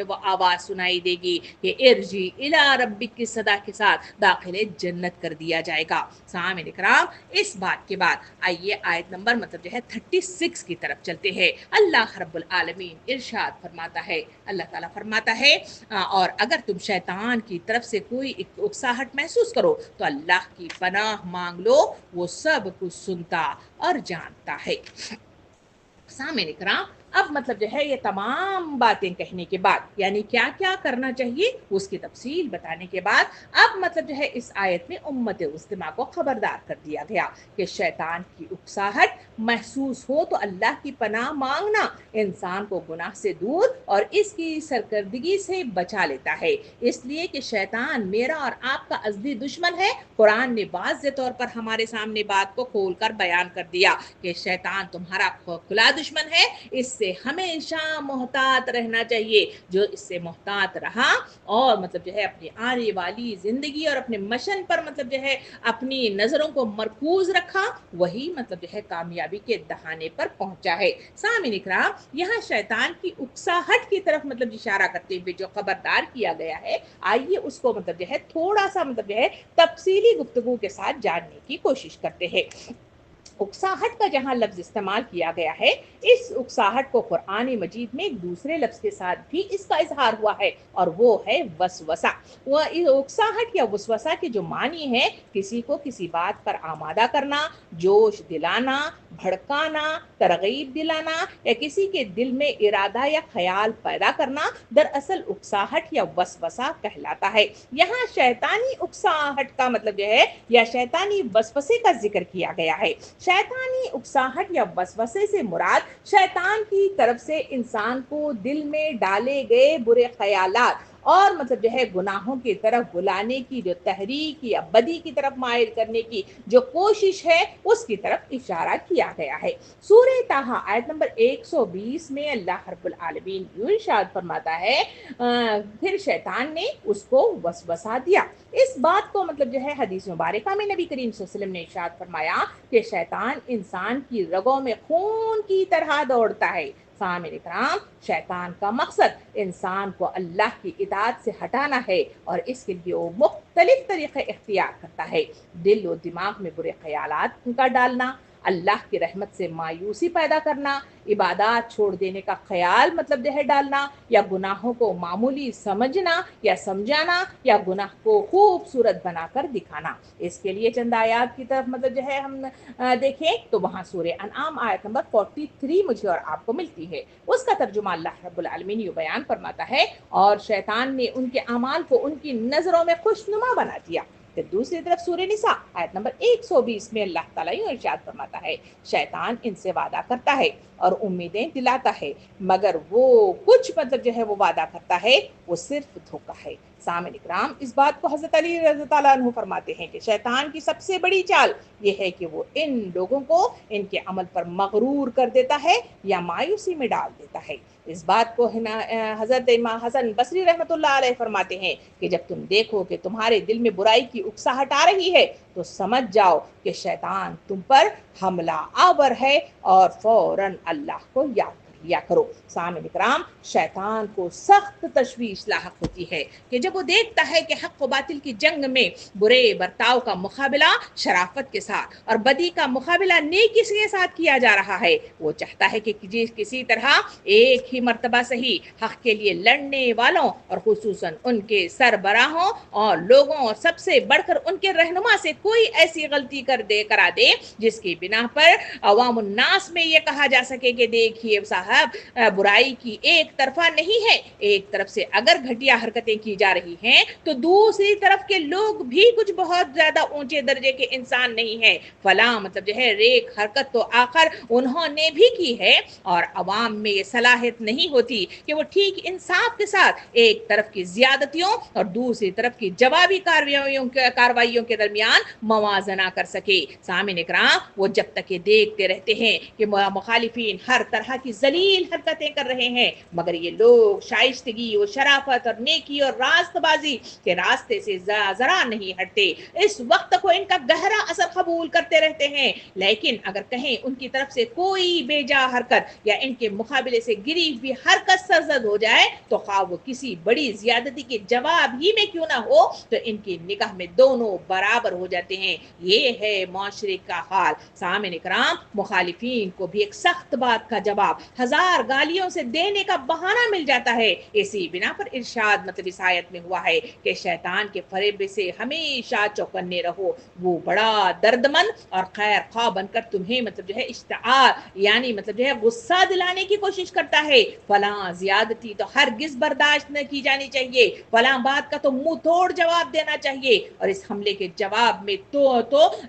وہ آواز سنائی دے گی کہ ارجی الی ربک کی صدا کے ساتھ داخل جنت کر دیا جائے گا۔ سامعین اکرام، اس بات کے بعد آئیے آیت نمبر 36 کی طرف چلتے ہیں۔ اللہ رب العالمین ارشاد فرماتا ہے، اللہ تعالیٰ فرماتا ہے، اور اگر تم شیطان کی طرف سے کوئی اکساہٹ محسوس کرو تو اللہ کی پناہ مانگ لو، وہ سب کچھ سنتا اور جانتا ہے۔ سامعین اکرام، اب مطلب جو ہے یہ تمام باتیں کہنے کے بعد یعنی کیا کیا کرنا چاہیے اس کی تفصیل بتانے کے بعد اب مطلب جو ہے اس آیت میں امت اجتماع کو خبردار کر دیا گیا کہ شیطان کی اکساہٹ محسوس ہو تو اللہ کی پناہ مانگنا انسان کو گناہ سے دور اور اس کی سرکردگی سے بچا لیتا ہے، اس لیے کہ شیطان میرا اور آپ کا ازلی دشمن ہے۔ قرآن نے واضح طور پر ہمارے سامنے بات کو کھول کر بیان کر دیا کہ شیطان تمہارا کھلا دشمن ہے، اس سے ہمیشہ محتاط رہنا چاہیے۔ جو اس سے محتاط رہا اور مطلب جو ہے اپنی آنے والی زندگی اور اپنے مشن پر مطلب جو ہے اپنی نظروں کو مرکوز رکھا، وہی مطلب جو ہے کامیابی کے دہانے پر پہنچا ہے۔ سامعین اکرام، یہاں شیطان کی اکساہٹ کی طرف مطلب اشارہ کرتے ہوئے جو خبردار کیا گیا ہے، آئیے اس کو مطلب جو ہے تھوڑا سا مطلب جو ہے تفصیلی گفتگو کے ساتھ جاننے کی کوشش کرتے ہیں۔ اکساہٹ کا جہاں لفظ استعمال کیا گیا ہے، اس اکساہٹ کو قرآن مجید میں ایک دوسرے لفظ کے ساتھ بھی اس کا اظہار ہوا ہے اور وہ ہے وسوسہ۔ وہ اکساہٹ یا وسوسہ کے جو معنی ہے کسی کو کسی بات پر آمادہ کرنا، جوش دلانا، بھڑکانا، ترغیب دلانا یا کسی کے دل میں ارادہ یا خیال پیدا کرنا، دراصل اکساہٹ یا وسوسہ کہلاتا ہے۔ یہاں شیطانی اکساہٹ کا مطلب جو ہے یا شیطانی وسوسے کا ذکر کیا گیا ہے۔ شیطانی اکساہٹ یا وسوسے سے مراد شیطان کی طرف سے انسان کو دل میں ڈالے گئے برے خیالات اور مطلب جو ہے گناہوں کی طرف بلانے کی جو تحریک یا بدی کی طرف مائل کرنے کی جو کوشش ہے اس کی طرف اشارہ کیا گیا ہے۔ سورہ طٰہٰ آیت نمبر 120 میں اللہ رب العالمین یوں ارشاد فرماتا ہے، پھر شیطان نے اس کو وسوسہ دیا۔ اس بات کو مطلب جو ہے حدیث مبارکہ میں نبی کریم صلی اللہ علیہ وسلم نے ارشاد فرمایا کہ شیطان انسان کی رگوں میں خون کی طرح دوڑتا ہے۔ سامعین اکرام، شیطان کا مقصد انسان کو اللہ کی اطاعت سے ہٹانا ہے اور اس کے لیے وہ مختلف طریقے اختیار کرتا ہے۔ دل و دماغ میں برے خیالات کا ڈالنا، اللہ کی رحمت سے مایوسی پیدا کرنا، عبادات چھوڑ دینے کا خیال مطلب جو ہے ڈالنا، یا گناہوں کو معمولی سمجھنا یا سمجھانا، یا گناہ کو خوبصورت بنا کر دکھانا۔ اس کے لیے چند آیات کی طرف مطلب جو ہے ہم دیکھیں تو وہاں سورہ انعام آیت نمبر 43 مجھے اور آپ کو ملتی ہے۔ اس کا ترجمہ اللہ رب العالمین یہ بیان فرماتا ہے، اور شیطان نے ان کے اعمال کو ان کی نظروں میں خوشنما بنا دیا۔ پھر دوسری طرف سورہ نساء آیت نمبر 120 میں اللہ تعالیٰ یوں ارشاد فرماتا ہے، شیطان ان سے وعدہ کرتا ہے اور امیدیں دلاتا ہے، مگر وہ کچھ مطلب جو ہے وہ وعدہ کرتا ہے وہ صرف دھوکہ ہے۔ سامعین اکرام، اس بات کو حضرت علی رضی اللہ عنہ فرماتے ہیں کہ شیطان کی سب سے بڑی چال یہ ہے کہ وہ ان لوگوں کو ان کے عمل پر مغرور کر دیتا ہے یا مایوسی میں ڈال دیتا ہے۔ اس بات کو حضرت امام حسن بصری رحمۃ اللہ علیہ فرماتے ہیں کہ جب تم دیکھو کہ تمہارے دل میں برائی کی اکساہٹ آ رہی ہے تو سمجھ جاؤ کہ شیطان تم پر حملہ آور ہے اور فوراً اللہ کو یاد لیا کرو۔ سامعین اکرام، شیطان کو سخت تشویش لاحق ہوتی ہے کہ جب وہ دیکھتا ہے کہ حق و باطل کی جنگ میں برے برتاؤ کا مقابلہ شرافت کے ساتھ اور بدی کا مقابلہ نیکی کے ساتھ کیا جا رہا ہے، وہ چاہتا ہے کہ کسی طرح ایک ہی مرتبہ صحیح حق کے لیے لڑنے والوں اور خصوصاً ان کے سربراہوں اور لوگوں اور سب سے بڑھ کر ان کے رہنما سے کوئی ایسی غلطی کرا دے جس کی بنا پر عوام الناس میں یہ کہا جا سکے کہ دیکھیے صاحب، برائی کی ایک طرفہ نہیں ہے، ایک طرف سے اگر گھٹیا حرکتیں کی جا رہی ہیں تو دوسری طرف کے لوگ بھی کچھ بہت زیادہ اونچے درجے کے انسان نہیں ہیں، فلاں مطلب جو ہے ریک حرکت تو آخر انہوں نے بھی کی ہے، اور عوام میں یہ صلاحیت نہیں ہوتی کہ وہ ٹھیک انصاف کے ساتھ ایک طرف کی زیادتیوں اور دوسری طرف کی جوابی کارروائیوں کے درمیان موازنہ کر سکے۔ سامعین اکرام، وہ جب تک یہ دیکھتے رہتے ہیں کہ مخالفین ہر طرح کی ذلیل حرکتیں کر رہے ہیں مگر یہ لوگ شائستگی و شرافت اور نیکی اور راست بازی کے راستے سے ذرا نہیں ہٹتے، اس وقت تک وہ ان کا گہرا اثر قبول کرتے رہتے ہیں، لیکن اگر کہیں ان کی طرف سے کوئی بے جا حرکت یا ان کے مقابلے سے گری ہوئی حرکت سرزد ہو جائے تو خواہ وہ کسی بڑی زیادتی کے جواب ہی میں کیوں نہ ہو تو ان کی نگاہ میں دونوں برابر ہو جاتے ہیں۔ یہ ہے معاشرے کا حال۔ سامعین اکرام، مخالفین کو بھی ایک سخت بات کا جواب حضرت 1000 گالیوں سے دینے کا بہانہ مل جاتا ہے۔ اسی بنا پر ارشاد مطلب اس آیت میں ہوا ہے کہ شیطان کے فریب سے ہمیشہ چوکنے رہو، وہ بڑا دردمند اور خیر خواہ بن کر تمہیں مطلب جو ہے اشتعال یعنی مطلب جو ہے غصہ دلانے کی کوشش کرتا ہے۔ فلاں زیادتی تو ہرگز برداشت نہ کی جانی چاہیے، فلاں بات کا تو منہ توڑ جواب دینا چاہیے، اور اس حملے کے جواب میں تو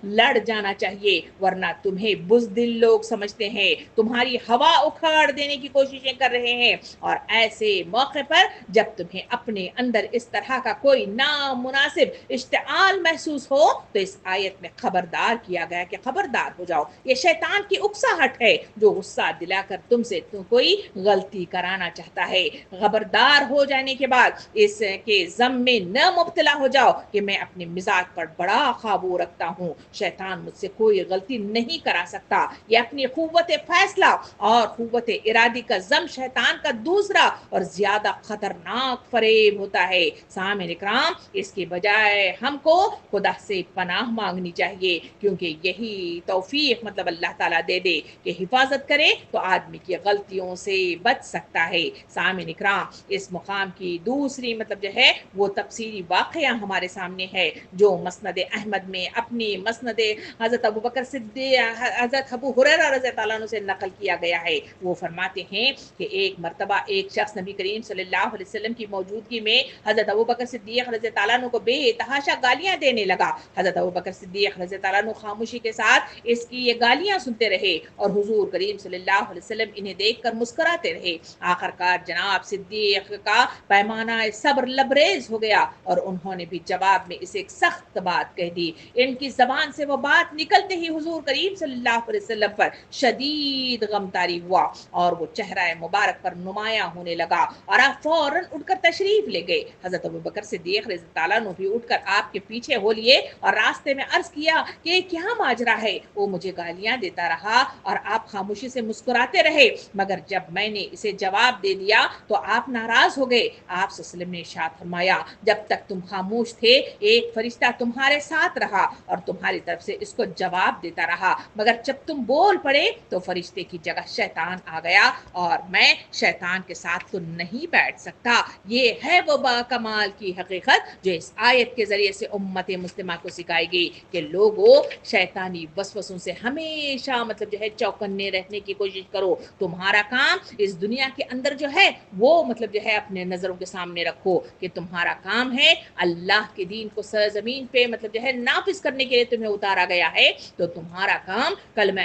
لڑ جانا چاہیے، ورنہ تمہیں بزدل لوگ سمجھتے ہیں، تمہاری ہوا اکھاڑ دینے کی کوششیں کر رہے ہیں، اور ایسے موقع پر جب تمہیں اپنے اندر اس طرح کا کوئی نامناسب اشتعال محسوس ہو تو اس آیت میں خبردار کیا گیا کہ خبردار ہو جاؤ، یہ شیطان کی اکساہٹ ہے جو غصہ دلا کر تم سے کوئی غلطی کرانا چاہتا ہے۔ خبردار ہو جانے کے بعد اس کے ضم میں نہ مبتلا ہو جاؤ کہ میں اپنے مزاج پر بڑا قابو رکھتا ہوں، شیطان مجھ سے کوئی غلطی نہیں کرا سکتا۔ یہ اپنی قوت فیصلہ اور قوت ارادی کا ضم شیطان کا دوسرا اور زیادہ خطرناک فریب ہوتا ہے۔ سامعین اکرام، اس کے بجائے ہم کو خدا سے پناہ مانگنی چاہیے، کیونکہ یہی توفیق مطلب اللہ تعالیٰ دے دے کہ حفاظت کرے تو آدمی کی غلطیوں سے بچ سکتا ہے۔ سامعین اکرام، اس مقام کی دوسری مطلب جو ہے وہ تفسیری واقعہ ہمارے سامنے ہے جو مسند احمد میں اپنی مسند حضرت ابوبکر صدیق حضرت ابو ہریرہ رضی اللہ عنہ سے نقل کیا گیا ہے۔ وہ فرماتے ہیں کہ ایک مرتبہ ایک شخص نبی کریم صلی اللہ علیہ وسلم کی موجودگی میں حضرت ابوبکر صدیق رضی اللہ عنہ کو بے تحاشا گالیاں دینے لگا۔ حضرت ابوبکر صدیق رضی اللہ عنہ خاموشی کے ساتھ اس کی یہ گالیاں سنتے رہے اور حضور کریم صلی اللہ علیہ وسلم انہیں دیکھ کر مسکراتے رہے۔ آخر کار جناب صدیق کا پیمانہ صبر لبریز ہو گیا اور انہوں نے بھی جواب میں اسے ایک سخت بات کہہ دی۔ ان کی زبان سے وہ بات نکلتے ہی حضور کریم صلی اللہ علیہ وسلم پر شدید غم طاری ہوا اور وہ چہرہ مبارک پر نمایاں ہونے لگا اور آپ فوراً اٹھ کر تشریف لے گئے۔ حضرت ابوبکر صدیق رضی اللہ عنہ بھی اٹھ کر آپ کے پیچھے ہو لیے اور راستے میں عرض کیا کہ یہ کیا ماجرا ہے؟ وہ مجھے گالیاں دیتا رہا اور آپ خاموشی سے مسکراتے رہے، مگر جب میں نے اسے جواب دے دیا تو آپ ناراض ہو گئے۔ آپ صلی اللہ علیہ وسلم نے ارشاد فرمایا، جب تک تم خاموش تھے ایک فرشتہ تمہارے ساتھ رہا اور تمہاری طرف سے اس کو جواب دیتا رہا، مگر جب تم بول پڑے تو فرشتے کی جگہ شیطان آ گیا اور میں شیطان کے ساتھ تو نہیں بیٹھ سکتا۔ یہ ہے وہ با کمال کی حقیقت جو اس آیت کے ذریعے سے امت مسلمہ کو سکھائی گئی کہ لوگوں شیطانی وسوسوں سے ہمیشہ مطلب جو ہے چوکنے رہنے کی کوشش کرو۔ تمہارا کام اس دنیا کے اندر جو ہے وہ مطلب جو ہے اپنے نظروں کے سامنے رکھو کہ تمہارا کام ہے اللہ کے دین کو سرزمین پہ مطلب جو ہے نافذ کرنے کے لیے تمہیں اتارا گیا ہے، تو تمہارا کام کلمہ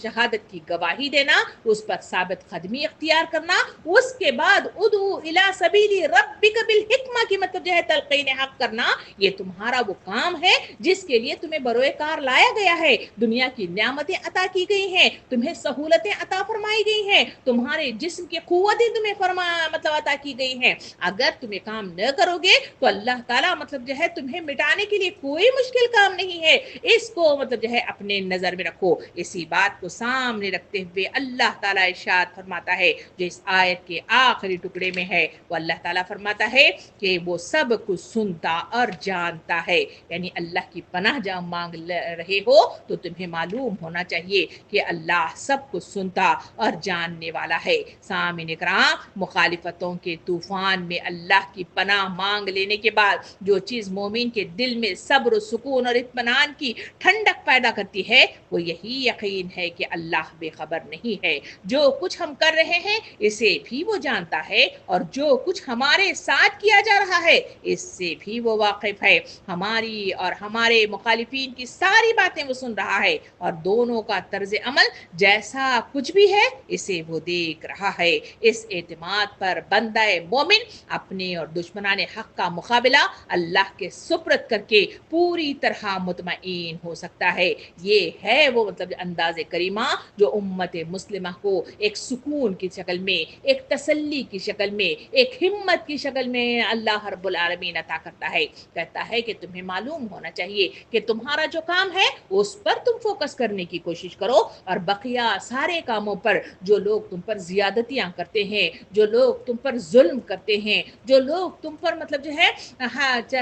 شہادت کی گواہی دینا، اس پر ثابت قدمی اختیار کرنا، اس کے بعد ادعو الی سبیل ربک بالحکمہ کی مطلب جو ہے تلقین حق کرنا، یہ تمہارا وہ کام ہے جس کے لیے تمہیں بروئے کار لایا گیا ہے۔ دنیا کی نعمتیں عطا کی گئی ہیں، تمہیں سہولتیں عطا فرمائی گئی ہیں، تمہارے جسم کی قوتیں تمہیں مطلب عطا کی گئی ہیں۔ اگر تمہیں کام نہ کرو گے تو اللہ تعالیٰ مطلب جو ہے تمہیں مٹانے کے لیے کوئی مشکل کام نہیں ہے۔ اس کو مطلب جو ہے اپنے نظر میں رکھو۔ اسی بات کو سامنے رکھتے ہوئے اللہ تعالیٰ ارشاد فرماتا ہے جو اس آیت کے آخری ٹکڑے میں ہے، وہ اللہ تعالیٰ فرماتا ہے کہ وہ سب کچھ سنتا اور جانتا ہے، یعنی اللہ کی پناہ جب مانگ رہے ہو تو تمہیں معلوم ہونا چاہیے کہ اللہ سب کچھ سنتا اور جاننے والا ہے۔ سامعین اکرام، مخالفتوں کے طوفان میں اللہ کی پناہ مانگ لینے کے بعد جو چیز مومن کے دل میں صبر و سکون اور اطمینان کی ٹھنڈک پیدا کرتی ہے وہ یہی یقین ہے کہ اللہ بے خبر نہیں ہے، جو کچھ ہم کر رہے ہیں اسے بھی وہ جانتا ہے اور جو کچھ ہمارے ساتھ کیا جا رہا ہے اس سے بھی وہ واقف ہے، ہماری اور ہمارے مخالفین کی ساری باتیں وہ سن رہا ہے اور دونوں کا طرز عمل جیسا کچھ بھی ہے اسے وہ دیکھ رہا ہے۔ اس اعتماد پر بندہ مومن اپنے اور دشمنان حق کا مقابلہ اللہ کے سپرد کر کے پوری طرح مطمئن ہو سکتا ہے۔ یہ ہے وہ مطلب انداز کریمہ جو امت مسلمہ کو ایک سکون کی شکل میں، ایک تسلی کی شکل میں، ایک ہمت کی شکل میں اللہ رب العالمین عطا کرتا ہے۔ کہتا ہے کہ تمہیں معلوم ہونا چاہیے کہ تمہارا جو کام ہے اس پر تم فوکس کرنے کی کوشش کرو اور بقیہ سارے کاموں پر جو لوگ تم پر زیادتیاں کرتے ہیں، جو لوگ تم پر ظلم کرتے ہیں، جو لوگ تم پر مطلب جو ہے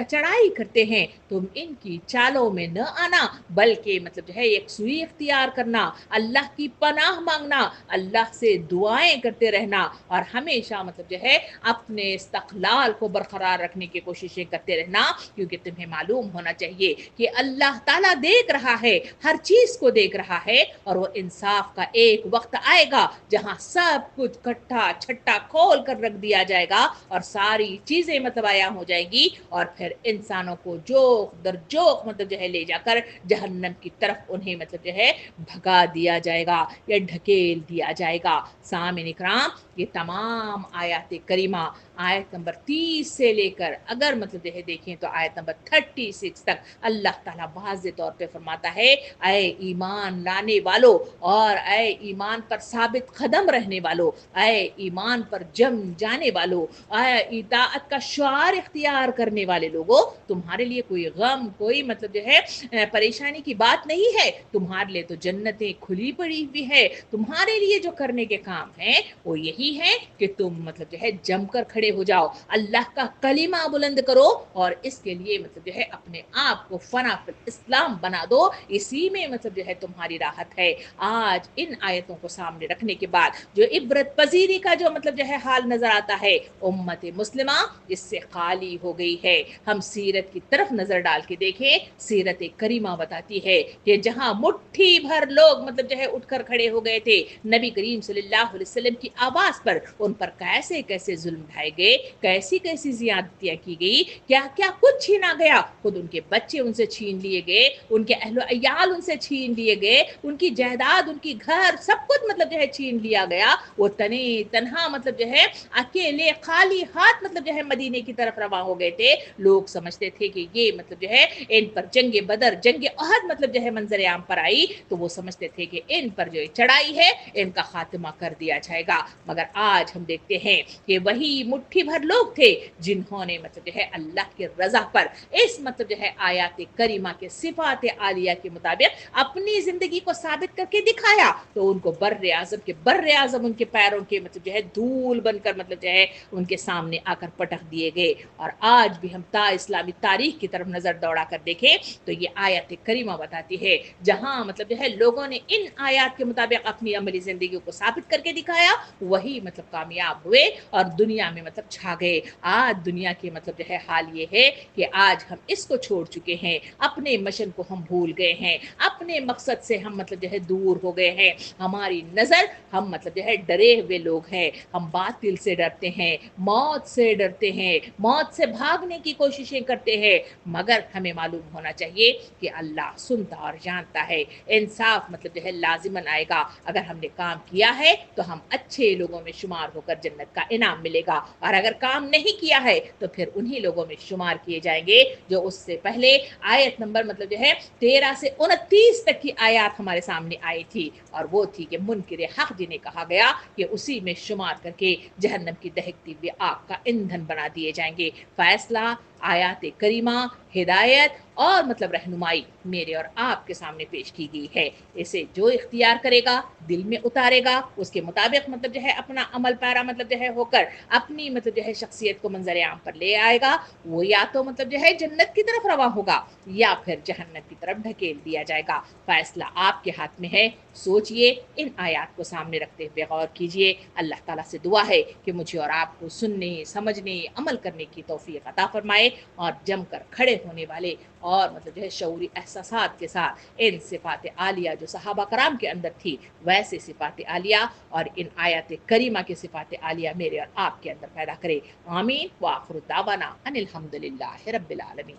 چڑھائی کرتے ہیں، تم ان کی چالوں میں نہ آنا بلکہ مطلب جو ہے ایک سوئی اختیار کرنا، اللہ کی پناہ مانگنا، اللہ سے دعائیں کرتے رہنا اور ہمیشہ مطلب جو ہے اپنے استقلال کو برقرار رکھنے کی کوششیں کرتے رہنا، کیونکہ تمہیں معلوم ہونا چاہیے کہ اللہ تعالیٰ دیکھ رہا ہے، ہر چیز کو دیکھ رہا ہے، اور وہ انصاف کا ایک وقت آئے گا جہاں سب کچھ کٹھا چھٹا کھول کر رکھ دیا جائے گا اور ساری چیزیں مطلب عیاں ہو جائیں گی، اور پھر انسانوں کو جوک در جوک مطلب جو ہے لے جا کر جہنم کی طرف انہیں مطلب جو ہے بھگا دیا جائے گا یا ڈھکیل دیا جائے گا۔ سامعین اکرام، یہ تمام آیات کریمہ آیت نمبر 30 سے لے کر اگر مطلب جو ہے دیکھیں تو آیت نمبر 36 تک اللہ تعالیٰ واضح طور پہ فرماتا ہے، اے ایمان لانے والو اور اے ایمان پر ثابت قدم رہنے والو، اے ایمان پر جم جانے والو، اے اطاعت کا شعار اختیار کرنے والے لوگوں، تمہارے لیے کوئی غم، کوئی مطلب جو ہے پریشانی کی بات نہیں ہے، تمہارے لیے تو جنتیں کھلی پڑی ہوئی ہے، تمہارے لیے جو کرنے کے کام ہیں وہ یہی ہے کہ تم مطلب جو ہے جم کر کھڑے ہو جاؤ، اللہ کا کلمہ بلند کرو، اور اس کے لیے مطلب جو ہے اپنے آپ کو فنا فی الاسلام بنا دو، اسی میں مطلب جو ہے تمہاری راحت ہے۔ آج ان آیتوں کو سامنے رکھنے کے بعد جو عبرت پذیری کا جو مطلب جو ہے حال نظر آتا ہے، امت مسلمہ اس سے خالی ہو گئی ہے۔ ہم سیرت کی طرف نظر ڈال کے دیکھیں، سیرت کریمہ بتاتی ہے کہ جہاں مٹھی بھر لوگ مطلب جو ہے اٹھ کر کھڑے ہو گئے تھے نبی کریم صلی اللہ علیہ وسلم کی آواز پر، ان پر کیسے کیسے ظلم ڈھائے گئے، کیسی کیسی زیادتیاں کی گئی، کیا کیا کچھ چھینا گیا، خود ان کے بچے ان سے چھین لیے گئے، ان کے اہل و عیال ان سے چھین لیے گئے، ان کی جائیداد، ان کی گھر، سب کچھ مطلب جو ہے چھین لیا گیا، وہ تنے تنہا مطلب جو ہے اکیلے خالی ہاتھ مطلب جو ہے مدینے کی طرف رواں ہو گئے تھے۔ لوگ سمجھتے تھے کہ یہ مطلب جو ہے ان پر جنگ بدر، جنگ احد مطلب جو ہے منظر عام پر آئی، تو وہ سمجھتے تھے کہ ان پر جو چڑھائی ہے ان کا خاتمہ کر دیا جائے گا، مگر آج ہم دیکھتے ہیں کہ وہی مٹھی بھر لوگ تھے جنہوں نے مطلب جو ہے اللہ کی رضا پر اس مطلب جو ہے آیات کریمہ کے صفات عالیہ کے مطابق اپنی زندگی کو ثابت کر کے دکھایا، تو ان کو بر اعظم ان کے پیروں کے مطلب جو ہے دھول بن کر مطلب جو ہے ان کے سامنے آ کر پٹک دیے گئے۔ اور آج بھی ہم تا اسلامی تاریخ کی طرف نظر دوڑا کر دیکھیں تو یہ آیات کریمہ بتاتی ہے جہاں مطلب جو ہے لوگوں نے ان آیات کے مطابق اپنی عملی زندگی کو ثابت کر کے دکھایا، وہی مطلب کامیاب ہوئے اور دنیا میں مطلب چھا گئے۔ آج دنیا کے مطلب جو ہے حال یہ ہے کہ آج ہم اس کو چھوڑ چکے ہیں، اپنے مشن کو ہم بھول گئے ہیں، اپنے مقصد سے ہم مطلب جو ہے دور ہو گئے ہیں، ہماری نظر، ہم مطلب جو ہے ڈرے ہوئے لوگ ہیں، ہم باطل سے ڈرتے ہیں، موت سے ڈرتے ہیں، موت سے بھاگنے کی کوششیں کرتے ہیں، مگر ہمیں معلوم ہونا چاہیے کہ اللہ سنتا اور جانتا ہے، انصاف مطلب جو ہے لازماً آئے گا، اگر ہم نے کام کیا ہے تو ہم اچھے لوگوں میں شمار ہو کر جنت کا انعام ملے گا، اور اگر کام نہیں کیا ہے تو پھر انہی لوگوں میں شمار کیے جائیں گے جو اس سے پہلے آیت نمبر مطلب جو ہے 13 سے 29 تک کی آیات ہمارے سامنے آئی تھی، اور وہ تھی کہ منکر حق جنہیں کہا گیا کہ اسی میں شمار کر کے جہنم کی دہکتی ہوئی آگ کا ایندھن بنا دیے جائیں گے۔ فیصلہ آیات کریمہ، ہدایت اور مطلب رہنمائی میرے اور آپ کے سامنے پیش کی گئی ہے، اسے جو اختیار کرے گا، دل میں اتارے گا، اس کے مطابق مطلب جو ہے اپنا عمل پیرا مطلب جو ہے ہو کر اپنی مطلب جو ہے شخصیت کو منظر عام پر لے آئے گا، وہ یا تو مطلب جو ہے جنت کی طرف رواں ہوگا یا پھر جہنم کی طرف ڈھکیل دیا جائے گا۔ فیصلہ آپ کے ہاتھ میں ہے، سوچئے، ان آیات کو سامنے رکھتے ہوئے غور کیجئے۔ اللہ تعالیٰ سے دعا ہے کہ مجھے اور آپ کو سننے، سمجھنے، عمل کرنے کی توفیق عطا فرمائے، اور جم کر کھڑے ہونے والے اور مطلب جو ہے شعوری احساسات کے ساتھ ان صفات عالیہ جو صحابہ کرام کے اندر تھی ویسے صفات عالیہ اور ان آیات کریمہ کے صفات عالیہ میرے اور آپ کے اندر پیدا کرے۔ آمین۔ وآخر دعوانا ان الحمد للہ رب العالمین۔